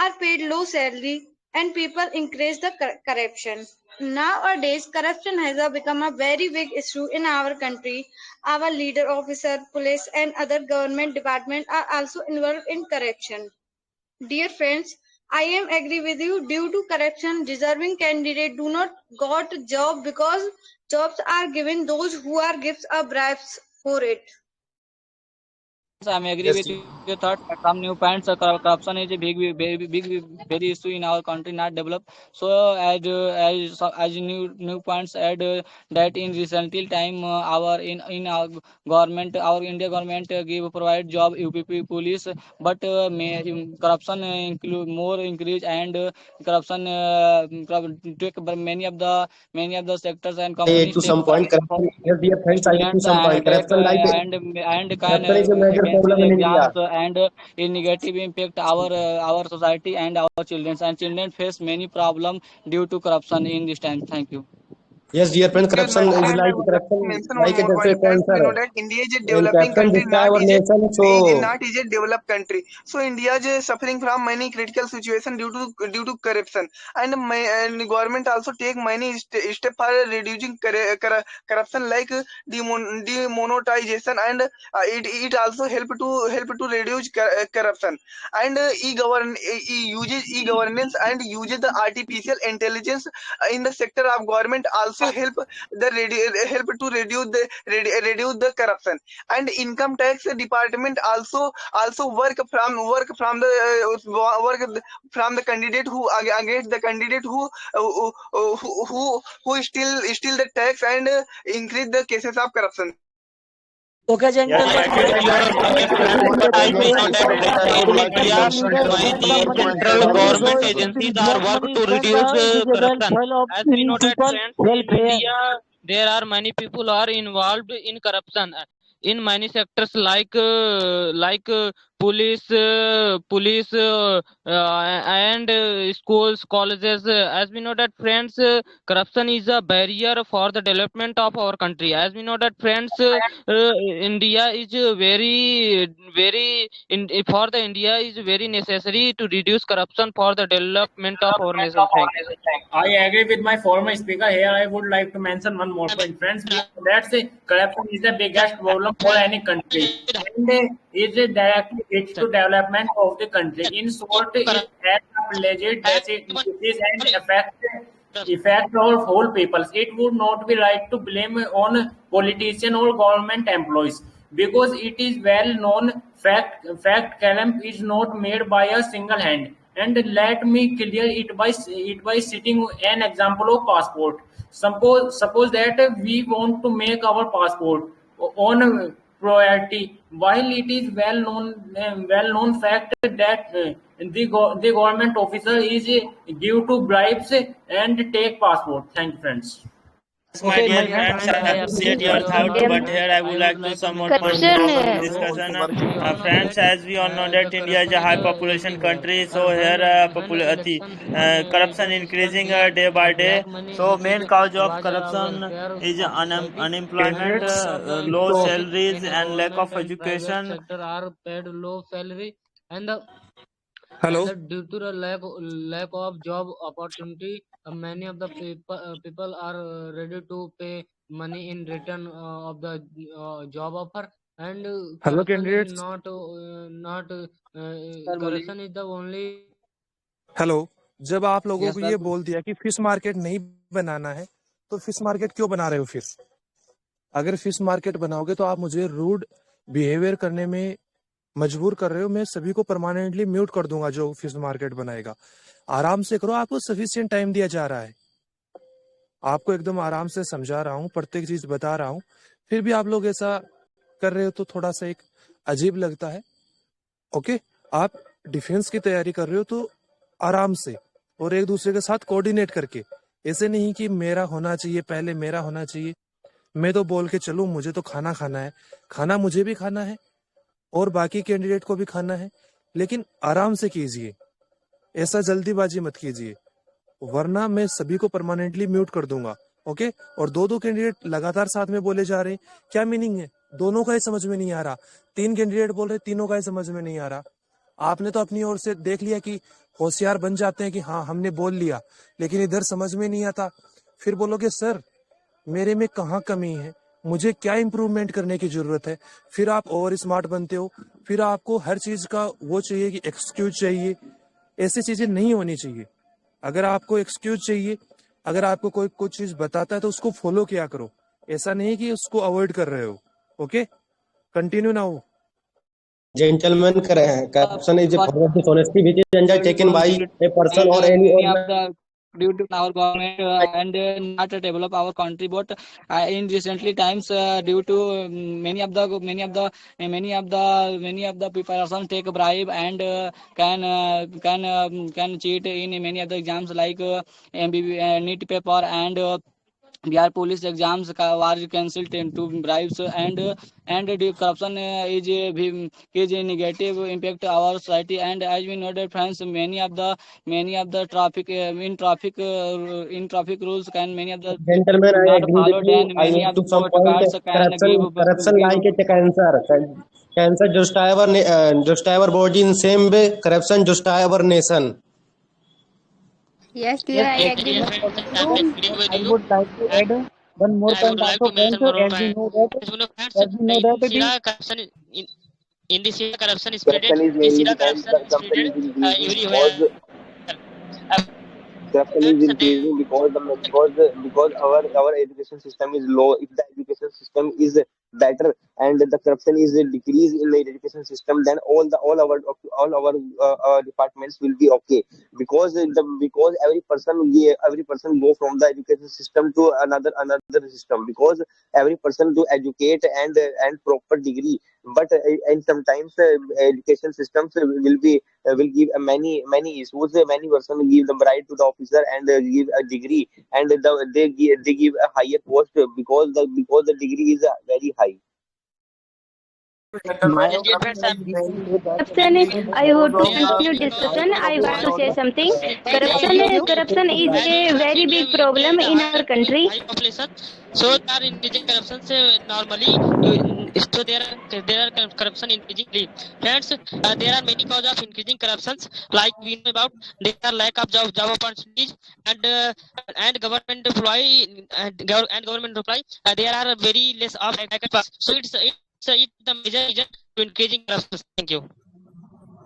are paid low salary, and people encourage the corruption. Nowadays, corruption has become a very big issue in our country. Our leader, officer, police, and other government departments are also involved in corruption. Dear friends, I am agree with you. Due to corruption, deserving candidates do not got job, because jobs are given those who are gives a bribes for it. I am agree with your thought. At some new points, corruption is a very issue in our country, not developed. So as new points add that in recently time our government, our India government provide job UPP police, but corruption more increase, and corruption take many of the sectors and companies. To some point, corruption. Dear friends, I to some point. Corruption like and corruption is a major problem in India. exams and it negative impact our society and our children. And children face many problems due to corruption in this time. Thank you. Yes, dear friend, Thank you, corruption my is friend. I like would like to mention one a more just a point, friends. We cancer. know that India is a When developing corruption country, destroy our nation, so not is a developed country. So India is suffering from many critical situations due to corruption, and government also take many step for reducing corruption, like demonetization, and it also help to reduce corruption. And uses e-governance and uses the artificial intelligence in the sector of government also help to reduce the corruption. And income tax department also work from the candidate who against the candidate who steal the tax and increase the cases of corruption. Okay, gentlemen. I may know that in India, why the central government agencies are work to reduce corruption. As we know that, friends, in India, there are many people are involved in corruption in many sectors like police, and schools, colleges. As we know that, friends, corruption is a barrier for the development of our country. As we know that, friends, India is for the India is very necessary to reduce corruption for the development of our nation. Thank you. I agree with my former speaker. Here, I would like to mention one more point, friends. That's corruption is the biggest problem for any country, and it directly leads to development of the country. In short, it has a alleged disease and effect of whole peoples. It would not be right to blame on politician or government employees, because it is well known fact column is not made by a single hand. And let me clear it by citing an example of passport. Suppose that we want to make our passport on priority, while it is well known fact that the government officer is due to bribes and take passport. Thank you, friends. My dear friends, I appreciate your thought, but here I would like to some more points from the discussion. Friends, as we all know that India is a high population country, so here corruption increasing day by day. So main cause of corruption is unemployment, low salaries, and lack of education. Sector are paid low salary and Hello. and due to the lack of job opportunity, many of the people are ready to pay money in return of the job offer. And Hello, corruption is candidates. not corruption is the only. Hello, जब आप लोगों Yes, को sir. ये बोल दिया कि fish market नहीं बनाना है, तो फिश मार्केट क्यों बना रहे हो फिर? अगर फिश मार्केट बनाओगे तो आप मुझे रूड बिहेवियर करने में मजबूर कर रहे हो। मैं सभी को परमानेंटली म्यूट कर दूंगा जो फिश मार्केट बनाएगा। आराम से करो, आपको सफिशिएंट टाइम दिया जा रहा है। आपको एकदम आराम से समझा रहा हूँ, प्रत्येक चीज बता रहा हूँ, फिर भी आप लोग ऐसा कर रहे हो तो थोड़ा सा एक अजीब लगता है। ओके, आप डिफेंस की तैयारी कर रहे हो तो आराम से और एक दूसरे के साथ कोऑर्डिनेट करके, ऐसे नहीं कि मेरा होना चाहिए, पहले मेरा होना चाहिए। मैं तो बोल के चलूं, मुझे तो खाना खाना है, खाना मुझे भी खाना है और बाकी कैंडिडेट को भी खाना है, लेकिन आराम से कीजिए, ऐसा जल्दीबाजी मत कीजिए, वरना मैं सभी को परमानेंटली म्यूट कर दूंगा। ओके, और दो कैंडिडेट लगातार साथ में बोले जा रहे हैं, क्या मीनिंग है? दोनों का ही समझ में नहीं आ रहा। 3 कैंडिडेट बोल रहे, तीनों का ही समझ में नहीं आ रहा। आपने तो अपनी ओर से देख लिया कि होशियार बन जाते हैं कि हाँ हमने बोल लिया, लेकिन इधर समझ में नहीं आता। फिर बोलोगे सर मेरे में कहाँ कमी है, मुझे क्या इंप्रूवमेंट करने की जरूरत है। फिर आप ओवर स्मार्ट बनते हो, फिर आपको हर चीज का वो चाहिए कि एक्सक्यूज चाहिए। ऐसी चीजें नहीं होनी चाहिए। अगर आपको एक्सक्यूज चाहिए, अगर आपको कोई कुछ चीज बताता है तो उसको फॉलो किया करो, ऐसा नहीं कि उसको अवॉइड कर रहे हो। Okay, continue now. Gentlemen, corruption is a form of dishonesty which is undertaken by a person or any Due to our government and not develop our country, but in recently times due to many of the people take bribe and can cheat in many of the exams like MBB NEET paper and Bihar police exams were cancelled to bribes, and the corruption is a negative impact our society. And as we know that friends, many of the traffic in traffic rules can many of the Gentlemen, do I not agree with follow, you. and I many need of to the some point. postcards can Corruption give like a cancer. Cancer destroy our body in same way. Corruption destroy our nation. Yes, dear, Yes, I yes, agree dear with friends, you. I'm agreeing with I you. would like to And add one more I would point like also, to friends, mention one more as we point. know that, As you know, friends, as we know that in the Sira, corruption in this year corruption is spreaded. Corruption is In mainly Sira, and corruption is corruption spreaded is increasing everywhere. because Uh, corruption is friends, increasing because our education system is low. If the education system is better and the corruption is decreased in the education system, then all our departments will be okay. Because every person go from the education system to another system, because every person do educate and proper degree. But and sometimes education systems will give many issues. Many person give the bribe to the officer and give a degree, and they give a higher post because the degree is very high. Gentlemen, yes, dear friends, corruption is mainly that Corruption, agree it with is I because want to of you continue the because discussion. corruption I of law want why? to and say order. something. I agree with you. Corruption As you is know, a friends, very India big problem has a in our country. high population, so they are increasing corruption. Normally, so there are corruption increasingly. Friends, there are many causes of increasing corruptions. Like we know about, there are lack of job opportunities, and government employee and government employee. There are very less of vacancies. So it's the major reason to increasing corruption. Thank you.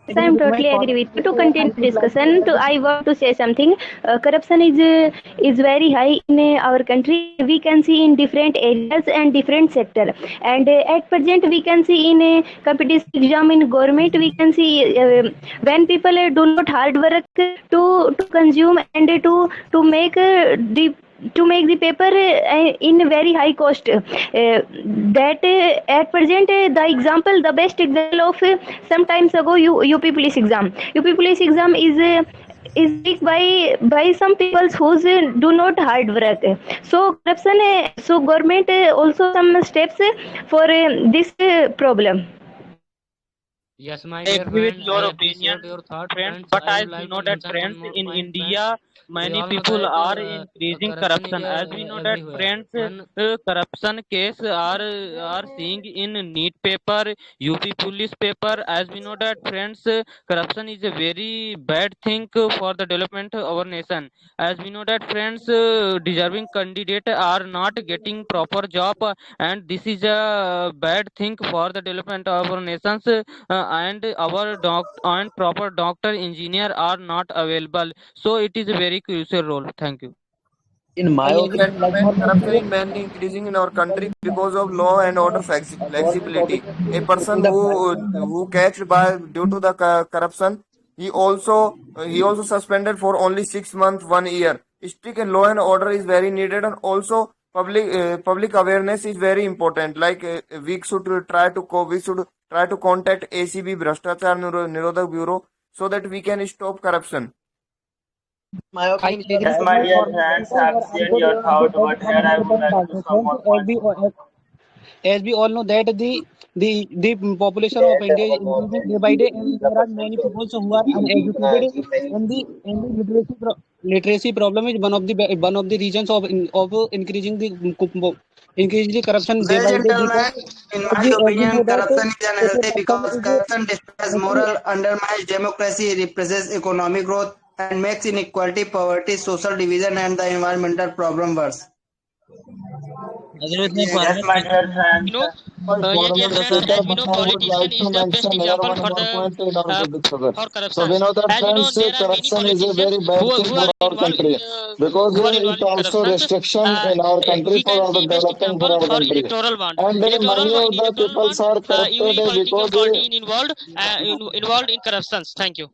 Yes, I am totally agree with you. To continue discussion, I want to say something. Corruption is very high in our country. We can see in different areas and different sector. And at present, we can see in a competitive exam in government. We can see when people do not hard work to consume and to make the paper in very high cost. That at present, the best example of sometimes ago UP police exam is weak by some people who do not hard work. So corruption, so government also some steps for this problem. Yes, my I dear agree with friend, I your appreciate opinion, your thought, friends. friends. But I would as we like know to that, mention one friends, more in point, friends. India, We many all know people that are increasing corruption is corruption. As we know that, everywhere. friends, One, corruption case are seeing in NEET paper, UP police paper. As we know that, friends, corruption is a very bad thing for the development of our nation. As we know that, friends, deserving candidate are not getting proper job, and this is a bad thing for the development of our nations. And our and proper doctor engineer are not available, so it is a very crucial role. Thank you. in my So, opinion, like gentlemen, normal corruption is mainly increasing in our country because of law and order flexibility. A person who catched by due to the corruption, he also suspended for only 6 months, 1 year. Strict law and order is very needed, and also public awareness is very important. Like we should try to contact ACB Bhrashtachar Nirodhak Bureau so that we can stop corruption. my I opinion, agree Yes, with my you dear for friends, because I've I shared would your thought, add but one here I more would point like to also, some friends. more points. As we all know that the population of India is increasing day by day, and there are many people who are uneducated, and the literacy problem is one of the reasons of increasing the corruption day Well, by day, gentlemen, because in as my we know opinion, that corruption is that unhealthy because corruption corruption destroys is moral, undermines democracy, represses economic growth, and makes inequality, poverty, social division, and the environmental problem worse. Agree with me, Yes, Farmer. my dear You friends. know, yeah, dear Government friends, sector, as we but know, I would politician like is to the best mention here example one for more the point in order to discover. for So we corruptions. know that, As you know, friends, there are many corruption is a politicians very bad who thing are for our country because involved it in also corruptions. restriction Uh, in our country we for can our see best developing for example our for country. electoral bond. And many of In the electoral people bond, are corrupted every political because party involved in corruptions. Thank you.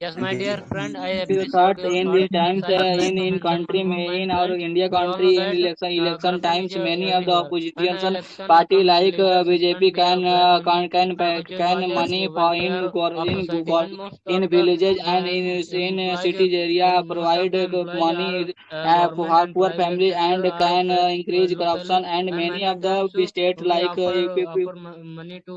Yes, my Thank you. dear friend, I appreciate your in thoughts. these times I have just in mentioned country from my in our point. India We all know country in that election corruption is times many of the everywhere. When opposition election party comes, like leaders BJP spend their bare money can purchase money budgets, for welfare of society, and most in of the villages and in employees, cities area most of provide the employees are money government for and poor private family sector and are can increase low salary, corruption and and many many of the times states we like offer money to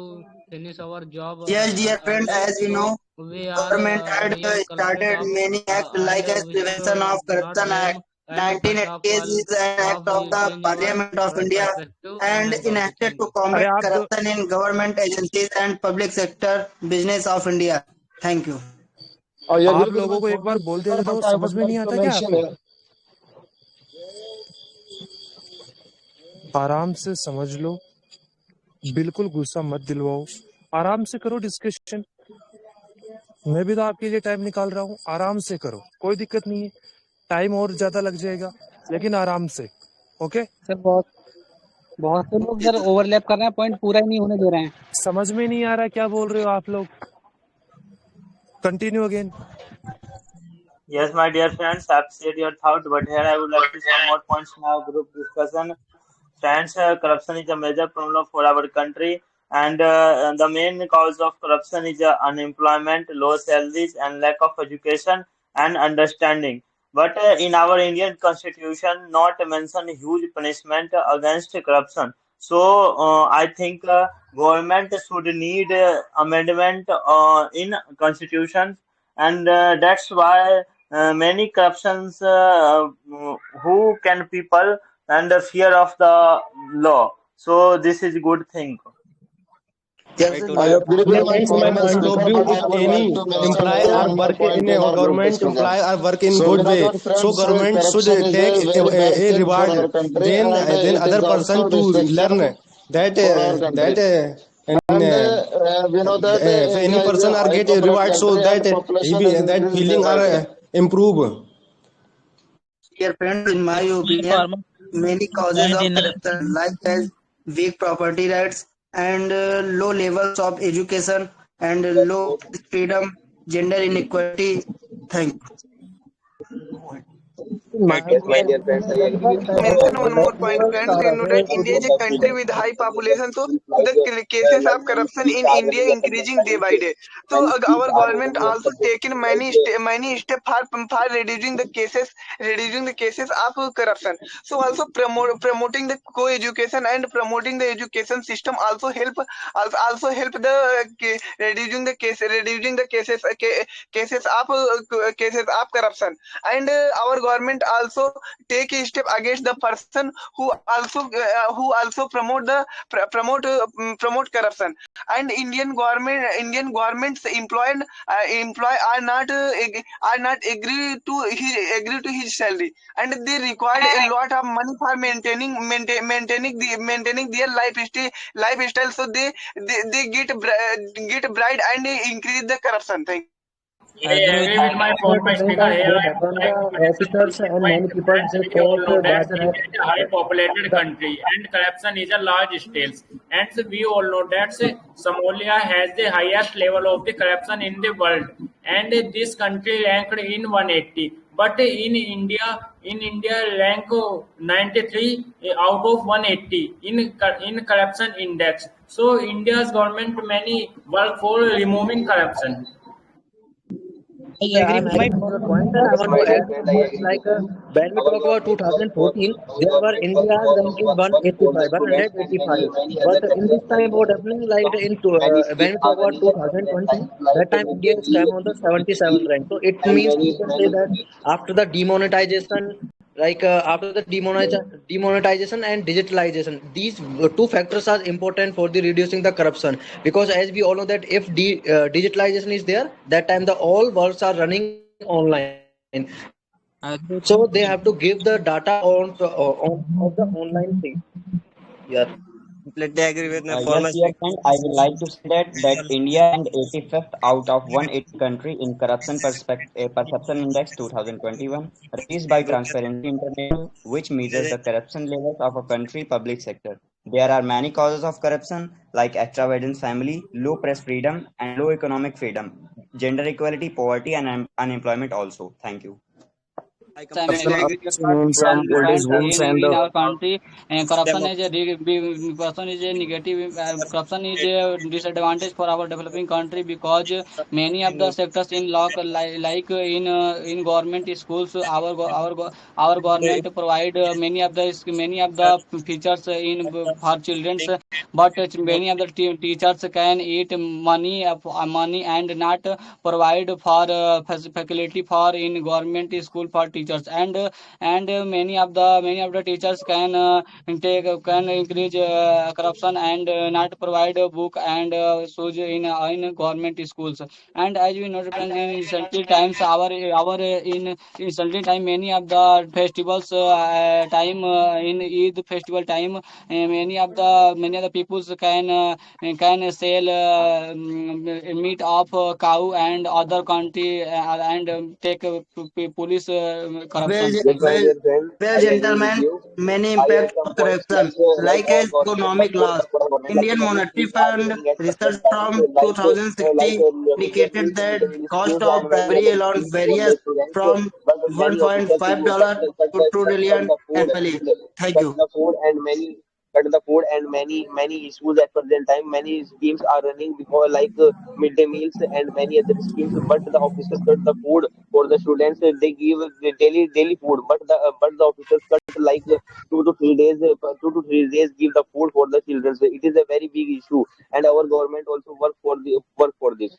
finish our job Yes, dear friend, early. as we So know, we are government had real culprit started of many acts and like as we should Prevention of not Corruption Act blame. And first of 1988 all, is an act of the change our Parliament of India perspective on and authority. enacted Thank to you. combat corruption in government agencies and public sector business of India. Thank you. I agree आप with लोगों my को एक बार colleague, बोल दिया sir, जाता है, वो but I समझ would में नहीं like to आता क्या mention आपको? आराम से समझ लो, बिल्कुल गुस्सा मत दिलवाओ, आराम से करो डिस्कशन। मैं भी तो आपके लिए टाइम निकाल रहा हूँ, आराम से करो, कोई दिक्कत नहीं है। टाइम और ज्यादा लग जाएगा, लेकिन आराम से। ओके? सर बहुत से लोग सर ओवरलैप कर रहे हैं, पॉइंट पूरा ही नहीं होने दे रहे हैं। समझ में नहीं आ रहा क्या बोल रहे हो आप लोग? Continue again. Yes, my dear friends, I've said your thought, but here I would like to some more points in our group discussion. Friends, corruption is a major problem for our country, and the main cause of corruption is unemployment, low salaries, and lack of education and understanding. But in our Indian constitution, not mention huge punishment against corruption. So I think government should need amendment in constitution, and that's why many corruptions who can people and the fear of the law. So this is good thing. Yes, I agree with my From my colleague point of speaker, view, but I if would like any to mention employee are one more working point in in a our group government discussion. employee are work in So, good you know way, that so friends, government should corruption is take a very bad a thing for reward, our country, then and it other is person also to learn destruction that for our country. and And we know that if any India is person a are high get a population reward, so country and population is that increased day feeling by are day. improve. dear friends, in my opinion, many causes of corruption like as weak property rights and low levels of education and low freedom, gender inequality. Thank you. Yes, my dear friends, I agree with you. Mention But one more point, friends. You know that India is a country with high population, so the cases of corruption in India increasing day by day. So our government also taken many steps for reducing the cases of corruption. So also promoting the co-education and promoting the education system also help the reducing the cases of corruption. And our government also take a step against the person who also promote corruption. And Indian government's employ are not agree to his salary, and they required a lot of money for maintaining their lifestyle. So they get bribe and increase the corruption. Thank you. I agree with my former speaker here. I would like to mention one more point. Friends, we all know that India is a high populated country and corruption is a large scale. And we all know that Somalia has the highest level of the corruption in the world. And this country ranked in 180. But in India rank 93 out of 180 in corruption index. So India's government many work for removing corruption. I agree with my point, and I want to add some points like when we talk about 2014, there were India's ranking 185, but in this time what happening like when we talk about 2020, that time India is came on the 77th rank. So it means we can say that after the demonetization, after the demonetization and digitalization, these two factors are important for the reducing the corruption, because as we all know that if digitalization is there, that time the all works are running online, so they have to give the data on of the online thing. Yeah. Completely agree with my Yes, former dear speaker. friend, I would like to say that India and 85th out of 180 country in corruption perception index 2021, released by Transparency International, which measures the corruption levels of a country public sector. There are many causes of corruption like extravagant family, low press freedom, and low economic freedom. gender equality, poverty, and unemployment also. Thank you. Corruption in our country, and corruption is a negative. Corruption is a disadvantage for our developing country because many of the sectors in law, like in government schools, our government provide many of the features in for childrens, but many of the teachers can eat money and not provide for faculty for in government school for teachers, and many of the teachers can increase corruption and not provide a book and shoes in government schools. And as we know, friends, in recently times our in recently time many of the festivals time in Eid festival time, many of the peoples can sell meat of cow and other country and take police Well, corruptions. Yes, my dear friend, well, I agree with gentlemen, you. many I have impact some of points corruption, like like all as government economic support, loss. but government Indian Monetary companies are Fund running at research certain times, from like 2060 midday indicated meals, that middle cost schools, of and many primary other allowance schemes for varies the students. from But many officials $1.5 to $2 cut trillion the food annually. Thank cut you. the food and many cut the food and many issues at present time. Many schemes are running before like midday meals and many other schemes, but the officers cut the food for the students. They give the daily food, but the officers cut like 2 to 3 days. 2 to 3 days give the food for the children. So it is a very big issue, and our government also work for this.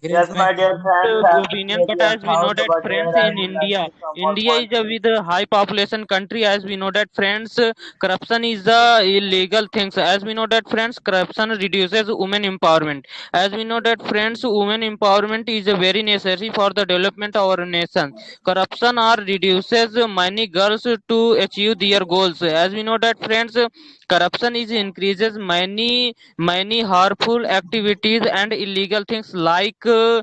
Yes, my dear friends, I have Opinion, shared but your as we know thoughts that over friends there. I in would like India, to some more India is points. a with a high population country. As we know that friends, corruption is the illegal things. As we know that friends, corruption reduces women empowerment. As we know that friends, women empowerment is a very necessary for the development of our nation. Corruption or reduces many girls to achieve their goals. As we know that friends, corruption is increases many harmful activities and illegal things like robbery,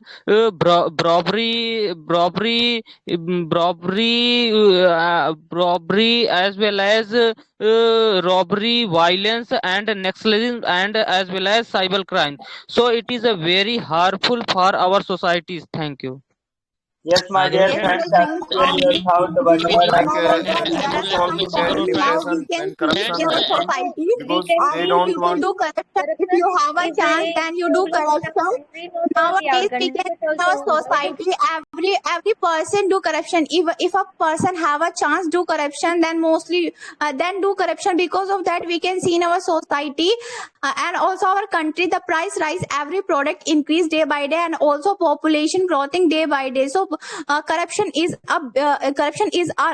as well as robbery, violence, and nextalism, and as well as cyber crime. So it is a very harmful for our societies. Thank you. Yes, my dear Yes, friends, my I friends, have shared I your think thoughts over we there. I know would about like to that some there more are points some in things there. now we can see in our society. If you do corruption, if you have a is chance, a then you do problem of the corruption. country, not only our Nowadays we country can but see in also our worldwide. society every person do corruption. If a person have a chance do corruption, then mostly then do corruption. Because of that we can see in our society and also our country the price rise, every product increase day by day, and also population growing day by day. So corruption is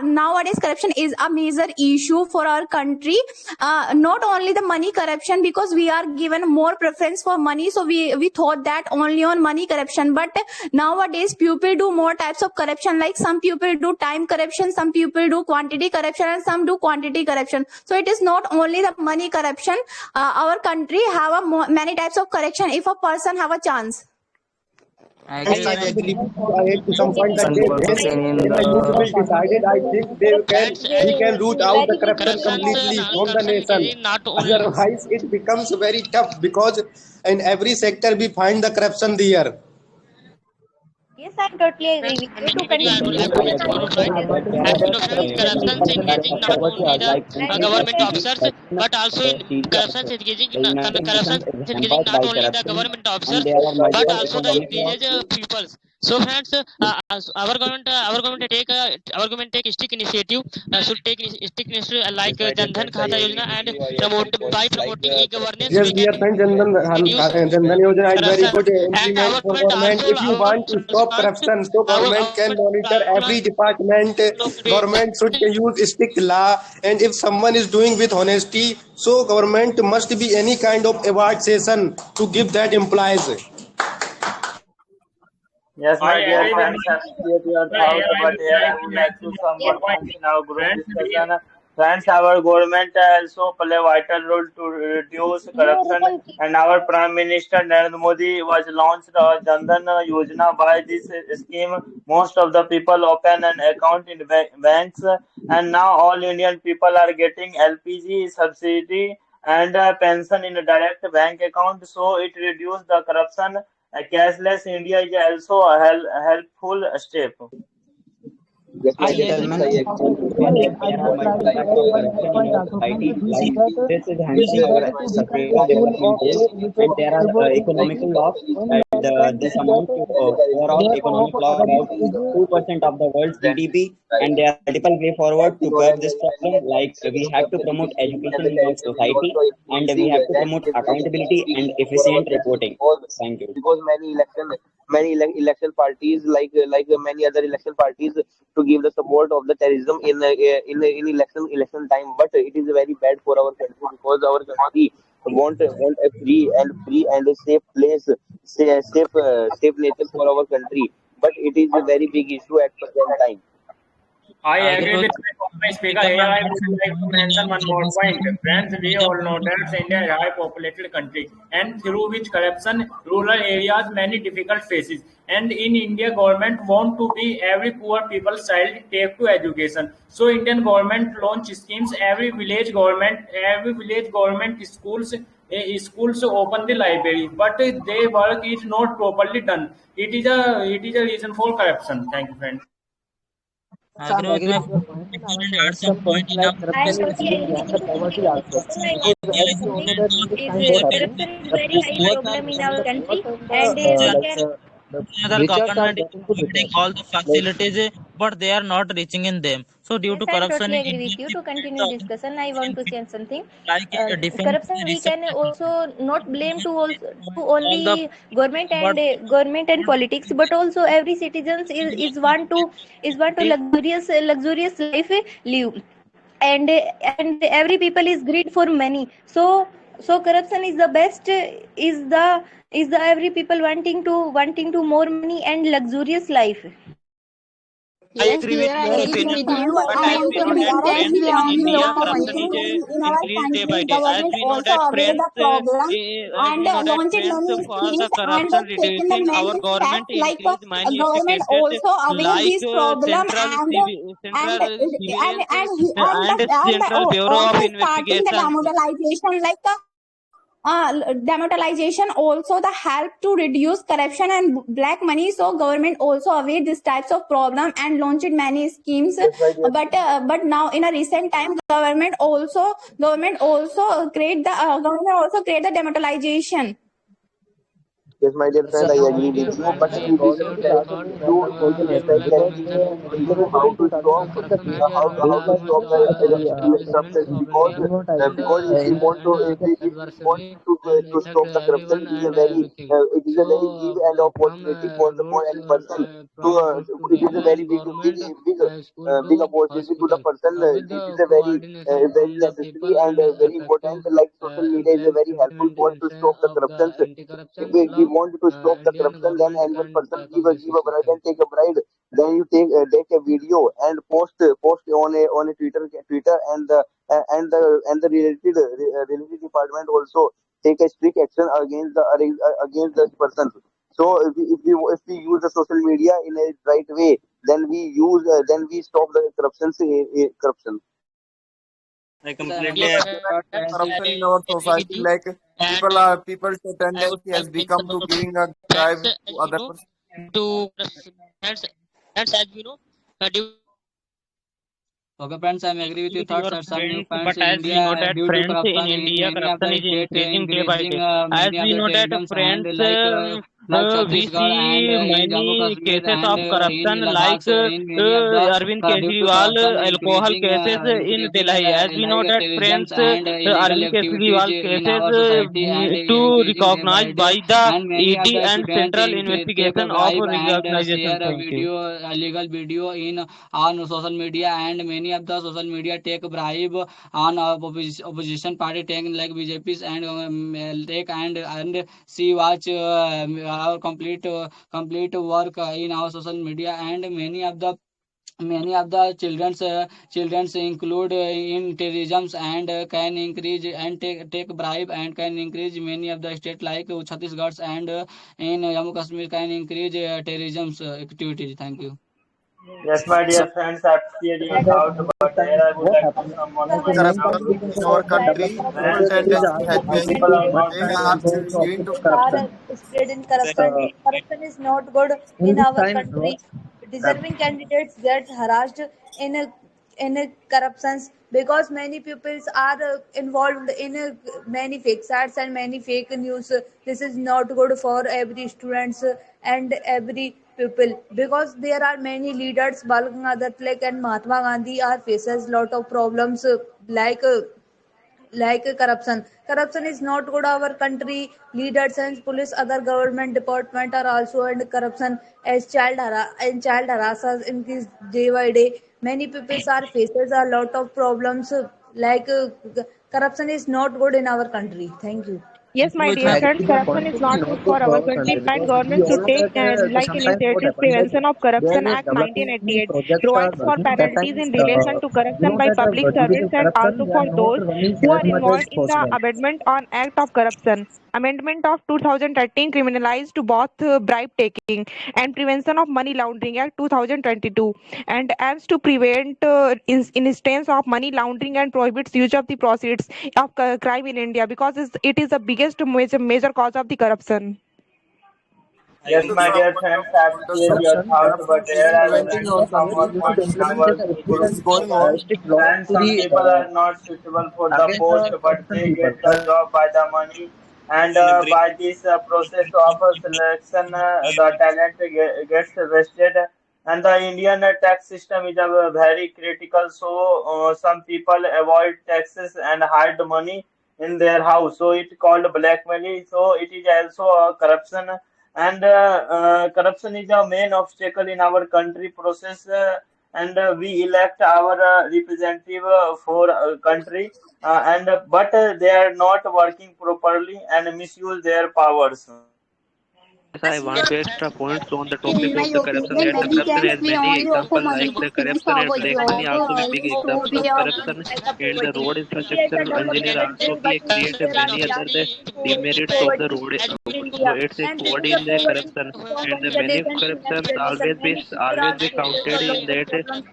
nowadays corruption is a major issue for our country. Not only the money corruption, because we are given more preference for money, so we thought that only on money corruption, but nowadays people do more types of corruption, like some people do time corruption, some people do quantity corruption, and some do quantity corruption. So it is not only the money corruption. Our country have many types of corruption if a person have a chance. I Yes, agree, I friends. agree. I add to some point that when the youth Yes, will decide it, I think they can Friends, we can root out the very corruption difficult. completely from the corruption nation. increasing not only. Otherwise, it becomes very tough because in every sector we find the corruption there. Yes, I totally agree Friends, with you. To continue. I would continue, like to make corruption some more is points. a As we know, friends, corruption is engaging not only the right government because officers, but also in corruption is engaging The United corruption Nations is is engaging hampered not by only the corruption, government and officers, there are but multiple also the economic indigenous losses. peoples. So, friends, our government take strict initiative. Should take strict initiative like Yes, my dear Jan Dhan friends, I Khata agree Yojana, with and you. I have some by points like promoting e-governance, yes, we can dear friend, reduce Jan Dhan Yojana is very corruption. good And implement our for government government. also If you want to stop launched corruption, so government can monitor every department. Government should use strict law, and if someone is doing with honesty, so government must be any kind of award session to give that employees. Yes, I my dear agree with friends, I have shared your Well, thoughts here I over would there. I like to would make like to some some more more points. points in our group Friends, discussion. Friends, our government also play a vital role to reduce corruption, and our Prime Minister Narendra Modi was launched Jan Dhan Yojana. By this scheme, most of the people open an account in banks, and now all Indian people are getting LPG subsidy and pension in a direct bank account. So it reduced the corruption A cashless India is also a helpful step. Yes, my dear Yes, friends, yes. I agree with you that there are multiple types of corruption in our society. Like this is hampered our sustainable development goals, and there are economical laws that this amount to overall economic law about 2% of the world's GDP, and there are multiple way forward to curb this problem. Like we have to promote education in our society, and we have to promote accountability and efficient reporting. Thank you. because many election parties many other election parties to give the support of the terrorism in election time, but it is very bad for our country because our country want a free and a safe place, safe nature for our country, but it is a very big issue at present time. I agree with my speaker here. I would like to mention one more point. Friends, we all know that India is a high populated country and through which corruption, rural areas, many difficult faces. And in India, government want to be every poor people's child take to education. So Indian government launch schemes, every village government schools open the library, but their work is not properly done. It is a reason for corruption. Thank you, friends. I agree with my point, and I want to add some point in our I am corruption is totally being agree beyond with the you. poverty In also. addition, I Because want to say as we all know something that in this is time what happening, corruption is the very high poor are problem in becoming our the country, poor and and we can. the Other richers are government is getting to providing rich. all the Like facilities, but they are not reaching in them. So due Yes, to I am corruption totally in agree India, with you. the To present continue discussion, I want to say something. like defense Corruption we research can department. also not blame to also to All the only but government and politics, but also every citizens is want to luxurious life live, and every people is greed for money. So corruption is the best, is the every people wanting to more money and luxurious life. I Yes, agree dear, with I your agree opinion, with you. but I as want we to know that maintain friends in in India, our corruption country, is in our increased day by country, day. As government we know also that aware friends, the problem as and we know that launched friends, many for the schemes and corruption taken the reducing, our many government steps like increased many government efficacious also aware like this problem and Central Surveillance and the Central Bureau of also starting the Investigations. demonetization demonetization also the help to reduce corruption and black money, so government also aware these types of problem and launched many schemes. Yes, my dear. But now in a recent time government also create the demonetization. Yes, my dear friend, I agree with you. But Government is also doing you better so work you as decide, can because you implemented how in to stop 2015 the how to stop the corruption, because if we want to if we want to stop the corruption, it is a very big and opportunity for any person. So it is a very big opportunity to the person. It is a very necessary and very important. Like social media is a very helpful for to stop the corruption. If we want to stop the corruption, then anyone person give a bribe and take a bribe. Then you take a video and post on a Twitter, and the related department also take a strict action against this person. So if we use the social media in a right way, then we stop the corruption. I Yes, I completely want to agree. add As I we people agree with society, you, like and people's I would tendency like has to mention become one to more giving point. a Friends, bribe as to we other know, person. to friends, friends, as we know, due Okay, friends, I agree with your with thoughts. your At some new friends, points but in as we know India, that due to friends in corruption in India, many of corruption the is states, increasing day by increasing day. As many of we the know that terrorisms and friends, like we Chhattisgarh and see in Jammu many Kashmir cases and of in corruption like Ladakh, in many of the Arvind due to Kejriwal corruption alcohol increasing cases in Delhi. As we know like that friends, terrorisms and illegal Arvind activities Kejriwal in cases our society and to increasing day by recognized day, by the and many of ED the and students Central take a Investigation of bribe and Recognition. share a Thank you. video, illegal video in on social media, and many of the social media take bribe on opposition party taking like BJP's and take and see watch our complete work in our social media, and many of the children's include in terrorism and can increase and take bribe and can increase many of the state like Chhattisgarh and in Jammu Kashmir can increase terrorism activities. Thank you. Yes, my dear friends, I've cleared your doubt, but here I would like to sum one more in our Corruption in our country, one friends. tendency has Some been, people are but not they are still giving to corruption. Spread in corruption. Corruption is not good in our country. Deserving candidates get harassed in corruptions because many people are involved in many fake sites and many fake news. This is not good for every students and every people because there are many leaders. Bal Gangadhar Tilak and Mahatma Gandhi are faces lot of problems like corruption. Corruption is not good. Our country leaders and police, other government department are also in corruption as child harassers increase day by day. Many people are faces a lot of problems like corruption is not good in our country. Thank you. Yes, my dear friends, corruption is not good for our country and government should take like initiatives. Prevention of Corruption Act 1988 provides for penalties in relation to corruption by public servants and also for those who are involved in the abatement on act of corruption. Amendment of 2013 criminalized to both bribe taking and Prevention of Money Laundering Act 2022 and aims to prevent instance of money laundering and prohibits use of the proceeds of crime in India because it is the biggest major cause of the corruption. Yes, my dear friends, I've cleared your thoughts, but here I would like to sum one point in our meeting. And some people are not suitable for the post, but they get the job by the money. And by this process of selection, the talent gets wasted. And the Indian tax system is very critical. So some people avoid taxes and hide money in their house. So it's called black money. So it is also a corruption. And corruption is a main obstacle in our country process. And we elect our representative for country. But they are not working properly and misuse their powers. I want to extra points on the topic of the corruption. That the corruption has many examples like the corruption and black money also be big examples of corruption and the road infrastructure engineer also be create many other the demerits of the road. So it's a code in the corruption and the many corruptions always be counted in that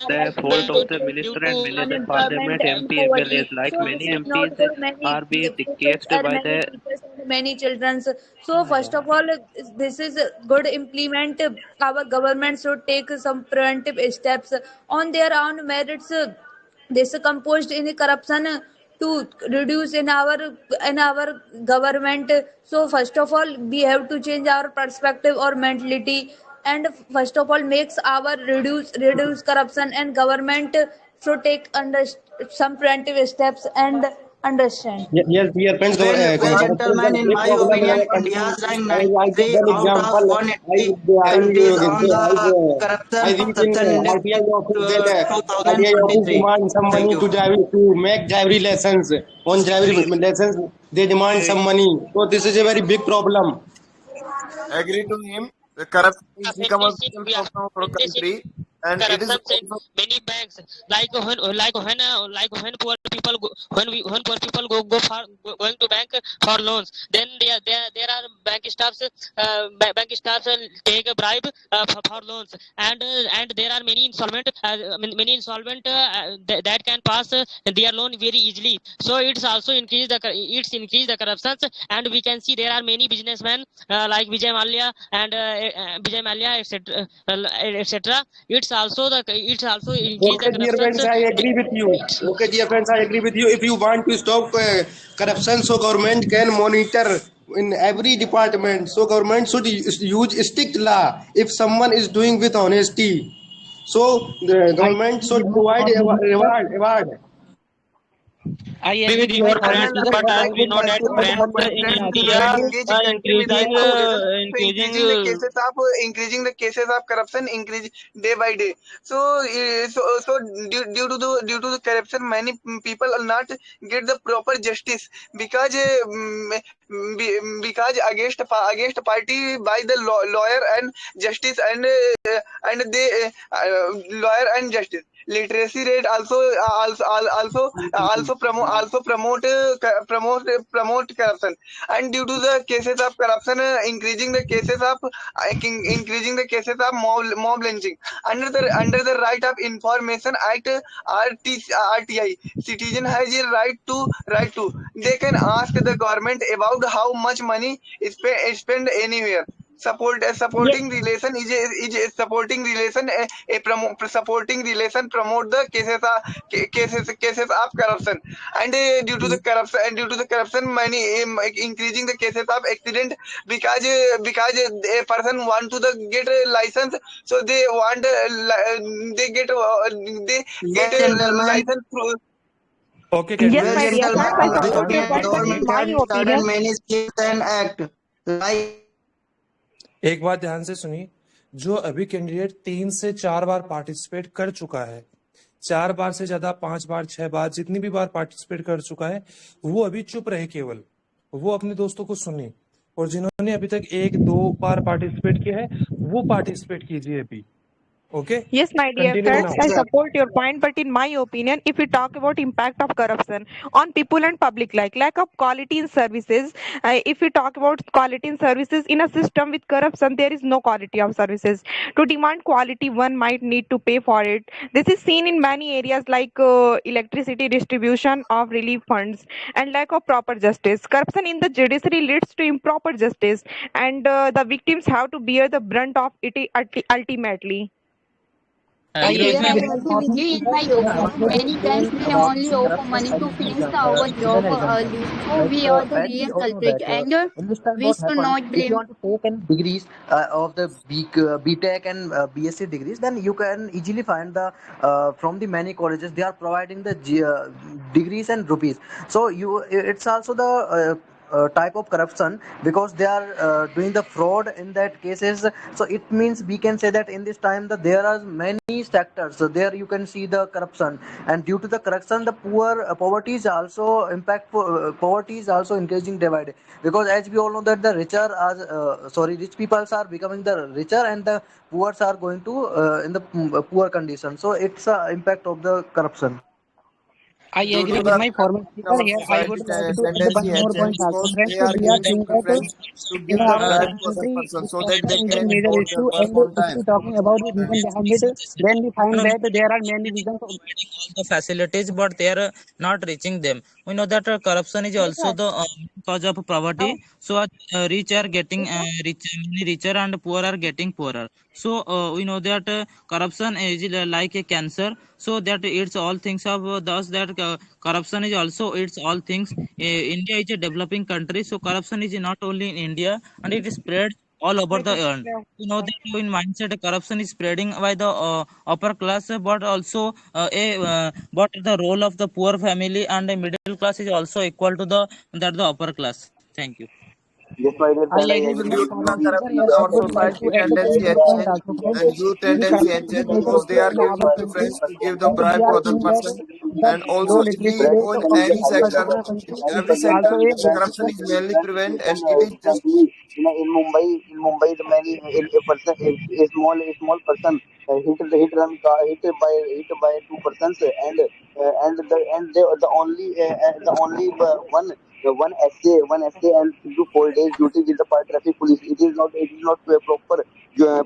the fault of the minister and many other parliament MP MLAs like many MPs are being decased by the many children. So first of all, this is good implement. Our government should take some preventive steps on their own merits. This composed in corruption to reduce in our government. So first of all, we have to change our perspective or mentality, and first of all, makes our reduce corruption, and government should take under some preventive steps and understand. Yes, dear friends. Gentlemen, in my opinion, India is ranked 93 out of 180 countries on the corruption index 2023. Demand some money to make Jairy lessons. On Jairy lessons, they demand some money. So this is a very big problem. Agree to him. The corruption is become a problem of our country. And it is many banks like when poor people go going to bank for loans, then there are bank staffs take a bribe for loans, and there are many insolvent that can pass their loan very easily. So it's also increase the corruptions, and we can see there are many businessmen like Vijay Mallya and etc. It's also increase Okay, the dear friends, I agree with you. Okay, dear friends, I agree with you. If you want to stop corruption, so government can monitor in every department. So government should use strict law if someone is doing with honesty. So the government should provide reward. I agree with your friends, but as we know that trends in India increasing the cases of corruption increase day by day. So due to the corruption, many people will not get the proper justice because against party by the lawyer and justice and they lawyer and justice. Literacy rate also also promote corruption, and due to the cases of corruption, increasing the cases of mob lynching. Under the Right of Information Act, RTI, citizen has a right to they can ask the government about how much money is spent anywhere. Supporting relation is a supporting relation supporting relation promote the cases of corruption, and due to the corruption money increasing the cases of accident, because a person want to get a license, so they want they get license through. Okay, Yes, Candidates. my dear friends, I support your point, but in Government my had started opinion, many schemes and act like एक बात ध्यान से सुनिए, जो अभी candidate 3 से 4 बार participate कर चुका है, 4 बार से ज्यादा, 5 बार, 6 बार, जितनी भी बार पार्टिसिपेट कर चुका है, वो अभी चुप रहे, केवल वो अपने दोस्तों को सुने, और जिन्होंने अभी तक 1-2 बार पार्टिसिपेट किया है, वो पार्टिसिपेट कीजिए अभी. Okay? yes, my dear Continue friends, now. I support your point, but in my opinion, if we talk about impact of corruption on people and public, like lack of quality in services, if we talk about quality in services in a system with corruption, there is no quality of services. To demand quality, one might need to pay for it. This is seen in many areas like electricity distribution of relief funds and lack of proper justice. Corruption in the judiciary leads to improper justice, and the victims have to bear the brunt of it ultimately. I agree with Here I my agree with you. In my opinion, many times they only offer money to finish our job early. So we are the real culprit, and we should not If blame. you want to take any degrees of the BTech and BSc degrees, then you can easily find the from the many colleges they are providing the degrees and rupees. So it's also the type of corruption, because they are doing the fraud in that cases. So it means we can say that in this time that there are many sectors, so there you can see the corruption, and due to the corruption the poverty is also poverty is also increasing day by day, because as we all know that the rich people are becoming the richer, and the poor are going to in the poor condition. So it's a impact of the corruption. I due agree to with the my former speaker. our Here, I society would like to add tendency one more has point changed, also. because Friends, they are we are giving the seeing that preference to in give the our bribe to other country, person so that they corruption is a can major vote issue. once And on if time. we talking about the reason behind it, then we find that there are many reasons. The facilities, but they are not reaching them. We know that corruption is also the cause of poverty. So rich are getting richer, and poor are getting poorer. So we know that corruption is like a cancer. So that it's all things of thus that corruption is also it's all things. India is a developing country, so corruption is not only in India, and it is spread all over the world. You know that in mindset corruption is spreading by the upper class, but also but the role of the poor family and the middle class is also equal to the upper class. Thank you. Yes, my dear I friend, I agree with agree my with Due to you. former the speaker. corruption, Here, I our would like society to add one tendency more has point changed, also, friends. and youth The tendency has corruption is changed, major because they issue are in giving our the country, preference to give the and we bribe to are other seeing that person. And low also if we literacy go rate in of any sector, our in country. every sector Also, a corruption is mainly prevent, and it is just Recently, in Mumbai, the many a person, a small person hit by two persons, and the only one essay and 3 to 4 days duty with the traffic police. It is not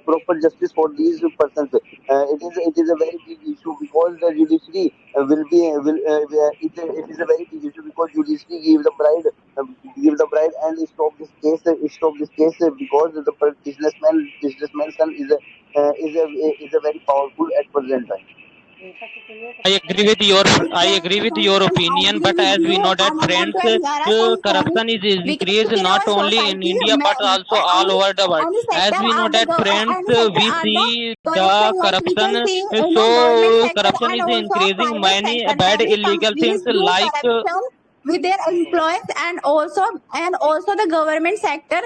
proper justice for these persons. It is a very big issue, because the judiciary it is a very big issue, because judiciary give the bride and stop this case because the businessman son is a very powerful at present time. I agree with your I opinion, agree but with as we you, know that and I want friends, to add here are some points. corruption is We can increased see in not our only in society, India but also all over the world. any As sector we know are that friends, any sector we are the see the corruption. Like we can corruption, see government so sector corruption and is also increasing private many sector. bad Many illegal companies things do like corruption with their employees, and also the government sector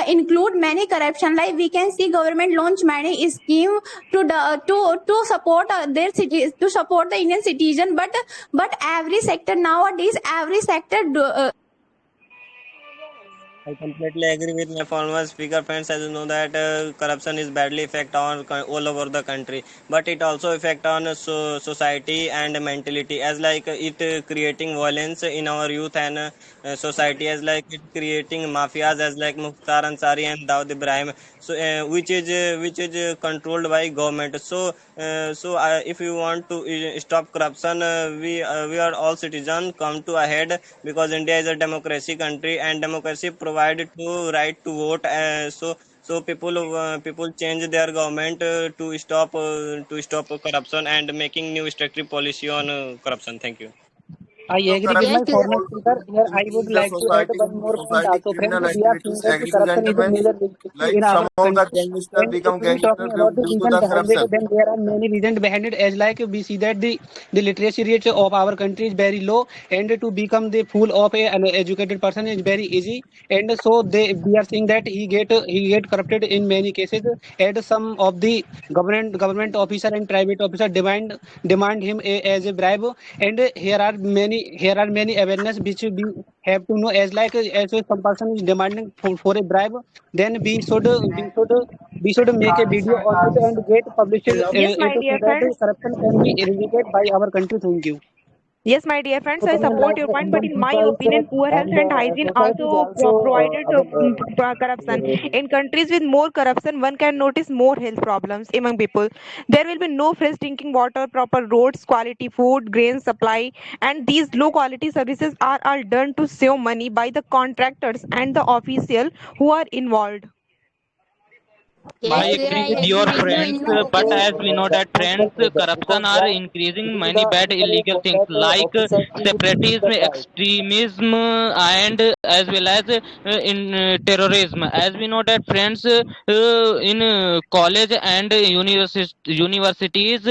include many corruption. Like we can see government launch many scheme to support their cities, to support the Indian citizen, but every sector nowadays, every sector I completely agree with my former speaker friends. As you know that corruption is badly affect on all over the country, but it also affect on society and mentality. As like it creating violence in our youth and society. As like it creating mafias, as like Mukhtar Ansari and Dawood Ibrahim. So which is controlled by government. So if you want to stop corruption, we are all citizens come to ahead, because India is a democracy country and democracy provided to right to vote. So people change their government to stop corruption and making new restrictive policy on corruption. Thank you. I agree with Yes, my yes. former speaker. Here, I would increase the like to add society one more point society also. Friends, criminal we are seeing activities. that the Agree, corruption is a gentlemen? major issue Like in some our of the country. gangsters And if become we talking gangster about the due to reason the behind it, corruption. then there are many reasons behind it. As like we see that the literacy rate of our country is very low, and to become the fool of an educated person is very easy. And so we are seeing that he get corrupted in many cases. And some of the government officer and private officer demand him as a bribe. And here are many awareness which we have to know. As like as some person is demanding for a bribe, then we should make a video on it and get published Yes, my it, so dear that the friends. corruption can be eradicated by our country. Thank you. Yes, my dear friends, I Opinion support like your point, but Indian in my people opinion, poor health and and hygiene society is also also provided corruption. our In countries with more corruption, one can notice more health problems among people. There will be no fresh drinking water, proper roads, quality food, grain supply, and these low quality services are all done to save money by the contractors and the official who are involved. I Yes, agree I with agree your with you friends, in my but opinion. as we know that friends, corruption are increasing many bad illegal things like separatism, extremism, and as well as in terrorism. As we know that friends, in college and universities,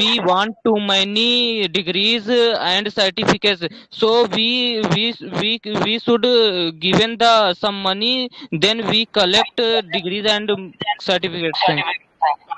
we want too many degrees and certificates. So we should given the some money, then we collect degrees and certificates. Thank you.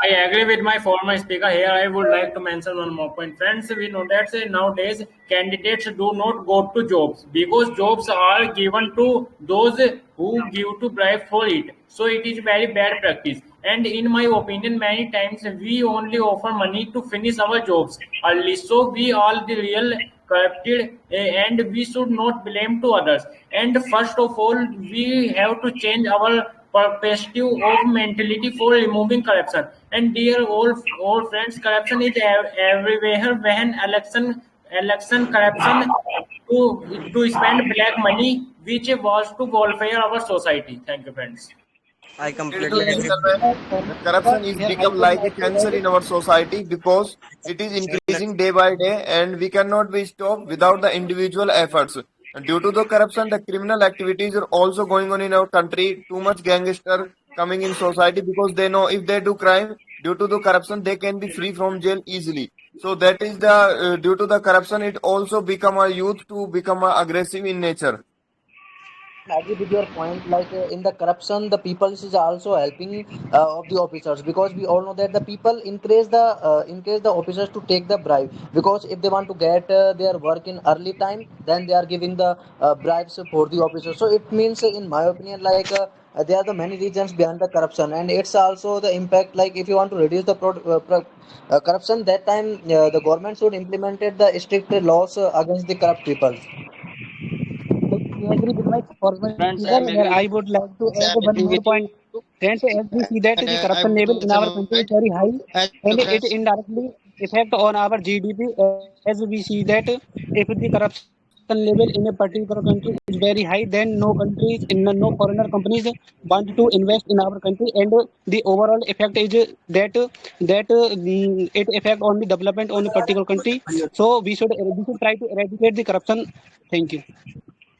I agree with my former speaker. Here, I would like to mention one more point. Friends, we know that nowadays candidates do not go to jobs because jobs are given to those who give to bribe for it. So it is very bad practice. And in my opinion, many times we only offer money to finish our jobs early. So we are the real corrupted, and we should not blame to others. And first of all, we have to change our perspective of mentality for removing corruption. And dear all friends, corruption is everywhere. When election corruption to spend black money, which was to welfare our society. Thank you, friends. I Ladies and completely agree. gentlemen, the corruption is Here, I become would like a like to cancer add in our society because it is increasing day by day and we cannot be stopped without the individual efforts. And due to the corruption, the criminal activities are also going on in our country. Too much gangster coming in society because they know if they do crime due to the corruption, they can be free from jail easily. So that is the due to the corruption, it also become a youth to become aggressive in nature. I agree with your point. Like in the corruption, the people is also helping of the officers, because we all know that the people encourage the officers to take the bribe, because if they want to get their work in early time, then they are giving the bribes for the officers. So it means, in my opinion, like there are the many reasons behind the corruption, and it's also the impact. Like if you want to reduce the corruption, that time the government should implemented the strict laws against the corrupt people. I agree with my former Friends, speaker. I am Here, agree. I would like to add I'm one agree more with you. point. Friends, as we see that And the I corruption want level to in mention our one country is point. very high, As and it friends, indirectly affect on our GDP. As we see that if the corruption level in a particular country is very high, then no foreigner companies want to invest in our country, and the overall effect is that it affect on the development on a particular country. So we should try to eradicate the corruption. Thank you.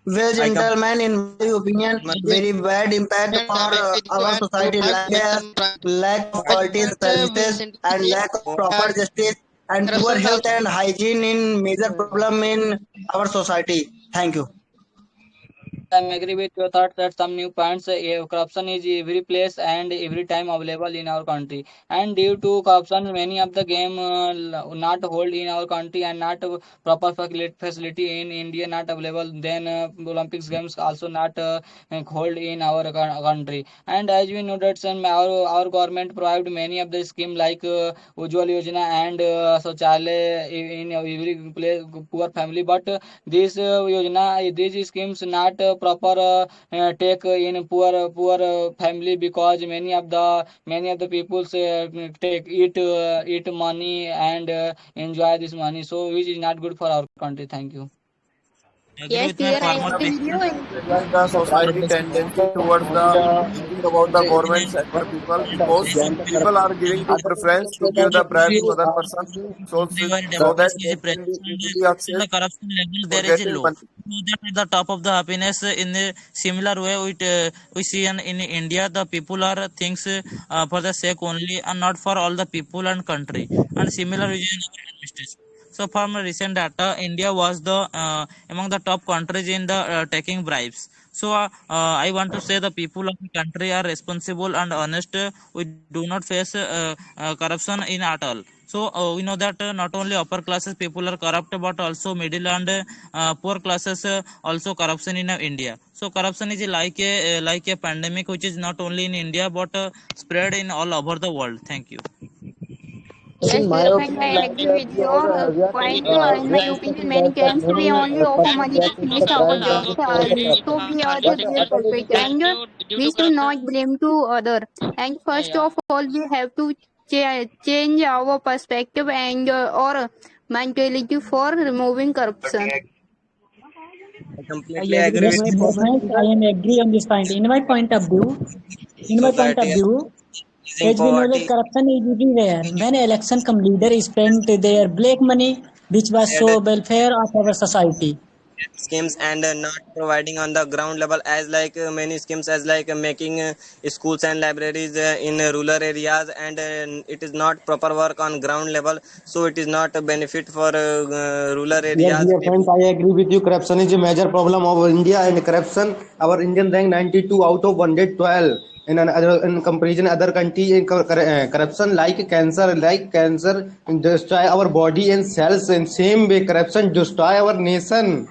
Well, I completely gentlemen, in my opinion, my dear very bad impact friend, for I'm agree with you. our And I would society, like like to as mention point. lack of As quality friends, we services recently and see lack of proper that justice and poor corruption health also. and hygiene in major problem in our society. Thank you. I agree with your thought that some new points. Corruption is every place and every time available in our country. And due to corruption, many of the game not hold in our country and not proper facility in India not available. Then Olympics games also not hold in our country. And as we know that our government provide many of the scheme like Ujjwal Yojana and Shauchalaya in every place poor family. But this yojana, these schemes not proper take in poor family because many of the peoples take eat money and enjoy this money. So which is not good for our country. Thank you. Agree Yes, with my dear, I farmer agree with you. Like the society tendency towards the thinking about the government sector people, because people are giving to preference to give the bribe to other person, so that democracy they is can be present easily and the accessed corruption level for there is getting low. money. So that at the top of the happiness in a similar way we see in India the people are things for the sake only and not for all the people and country. And similar is in our administration. So from recent data, India was the among the top countries in the taking bribes. So I want to say the people of the country are responsible and honest. We do not face corruption in at all. So we know that not only upper classes people are corrupt, but also middle and poor classes also corruption in India. So corruption is like a pandemic which is not only in India but spread in all over the world. Thank you. Yes, dear friend, I agree with your point. In my opinion, many times we only offer money to finish our jobs early. So we are the real culprit. And we should not blame to other. And first of all, we have to change our perspective and or mentality for removing corruption. I I completely agree agree with with my you. friends. I am agree on this point. In my point of Society is view, facing as we know that poverty. corruption is everywhere. When election come, leader spent their black money, which was Had so welfare of our society. schemes and not providing on the ground level as like many schemes as like making schools and libraries in rural areas, and it is not proper work on ground level, so it is not a benefit for rural Yes, areas dear people. friends, I agree with you. Corruption is a major problem of India, and corruption, our Indian rank 92 out of 112. In comparison, other country in corruption like cancer, destroy our body and cells. In same way, corruption destroy our nation.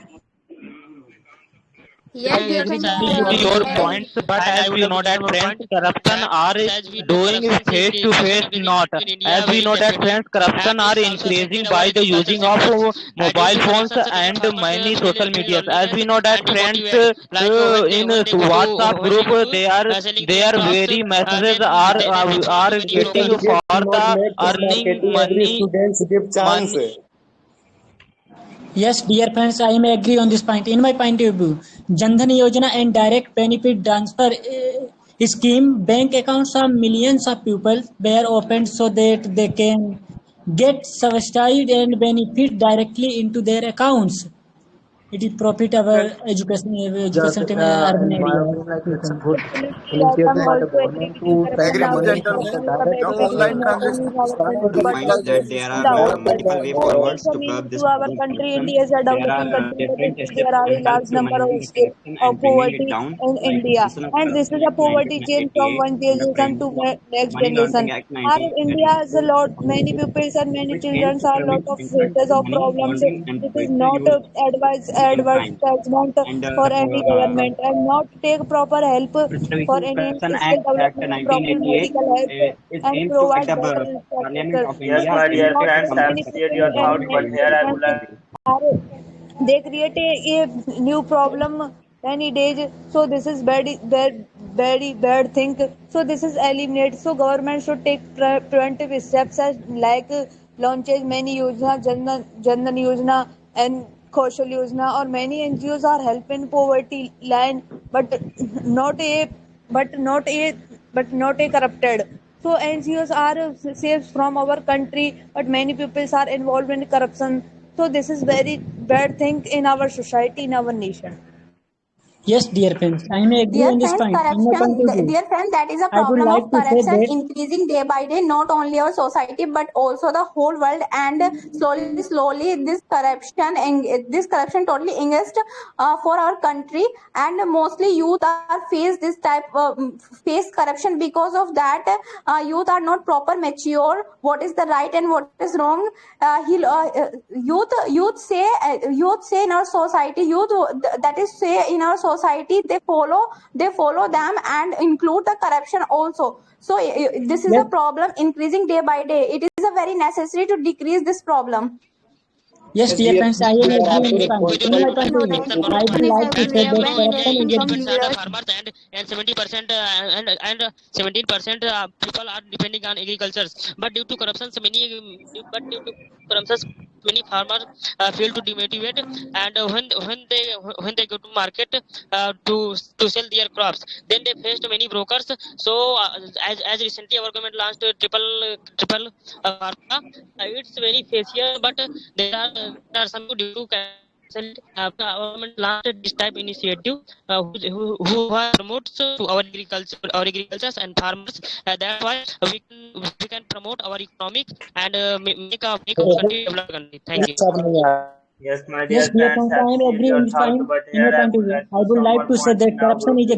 I Yes, dear friend, agree with your points, but as we know that friends, corruption are doing face to face not. As we know that friends, corruption are increasing by the using of mobile phones and many social medias. As we know that friends, in WhatsApp group, they are very messages are getting for Certificates do not the make this earning marketing. Every money student give chance. money. Yes, dear friends, I may agree on this point. In my point of view, Jandhan Yojana and direct benefit transfer scheme bank accounts of millions of people were opened so that they can get subsidized and benefit directly into their accounts. It is profit our Well, just education urban in my areas. opinion, like it's a People. good Absolutely, yes, initiative I'm by the also agree government with you. to take Corruption the Agree to money nowadays from is the gentlemen. used of direct The education online not uh, only transaction in our start country with the but Point is without also that there verification. in are the outside multiple world. way So forwards also to we curb need to this our problem country. corruption. India is a There are developing country, but different there steps are to a help large to number of managing the states corruption of and bringing it poverty down, in like India, Prevention of and this Corruption is a Act poverty chain from 1988 one and the generation to Prevention of next Money generation. Laundering Act Our India 1988, has a lot, many people and many which aims children to are a lot prevent of frequent faces of money problems. laundering and It is pervasive not use in crime. advertisement And for any government and not take proper help for Prevention of any Corruption skill Act development, proper 1988 medical help, is and aimed to get provide the better Parliament infrastructure. of Yes, India This my is in dear not to friends, combat have benefiting shared corruption your in and thought, government but many here I would agencies. like. children they create a new problem many days. So this is very bad thing. So this is eliminated. So government should take preventive steps as like launches many yojana, Jan Dhan Yojana and Kaushal Yojana, or many NGOs are helping poverty line, but not a but not a not a corrupted. So NGOs are safe from our country, but many people are involved in corruption. So this is very bad thing in our society, in our nation. Yes, dear friends, I may agree Dear on this friends, point. In my point of view, dear friends, that is a I would problem like of to say corruption that increasing day by day, not only our society but also the whole world. And slowly, this corruption totally engaged for our country, and mostly youth are face corruption. Because of that, youth are not proper mature. What is the right and what is wrong? Youth say in our society, that is say in our society, they follow them and include the corruption also. So this is a yes, problem increasing day by day. It is a very necessary to decrease this problem. yes, Yes, dear dear friends, I friends, am you are agree on this absolutely point. point In my right. point of view, I would Corruption is like to say everywhere. that When corruption is a 80% percent are farmers farmers and 70% and 17% people are depending on agriculture. But due to corruption, many farmers fail to demotivate, and when they go to market to sell their crops, then they faced many brokers. So as recently our government launched triple pharma. It's very facial, but there are some due to cancel it. Our government launched this type initiative who promotes to our agricultures and farmers. That's why we can promote our economic and make our country develop country. Thank you. Yes, my yes, dear dear friends, friends, I have am shared agree your on this thoughts, point. but In my here I point of would view, like I to would some like more to say points that in our corruption is a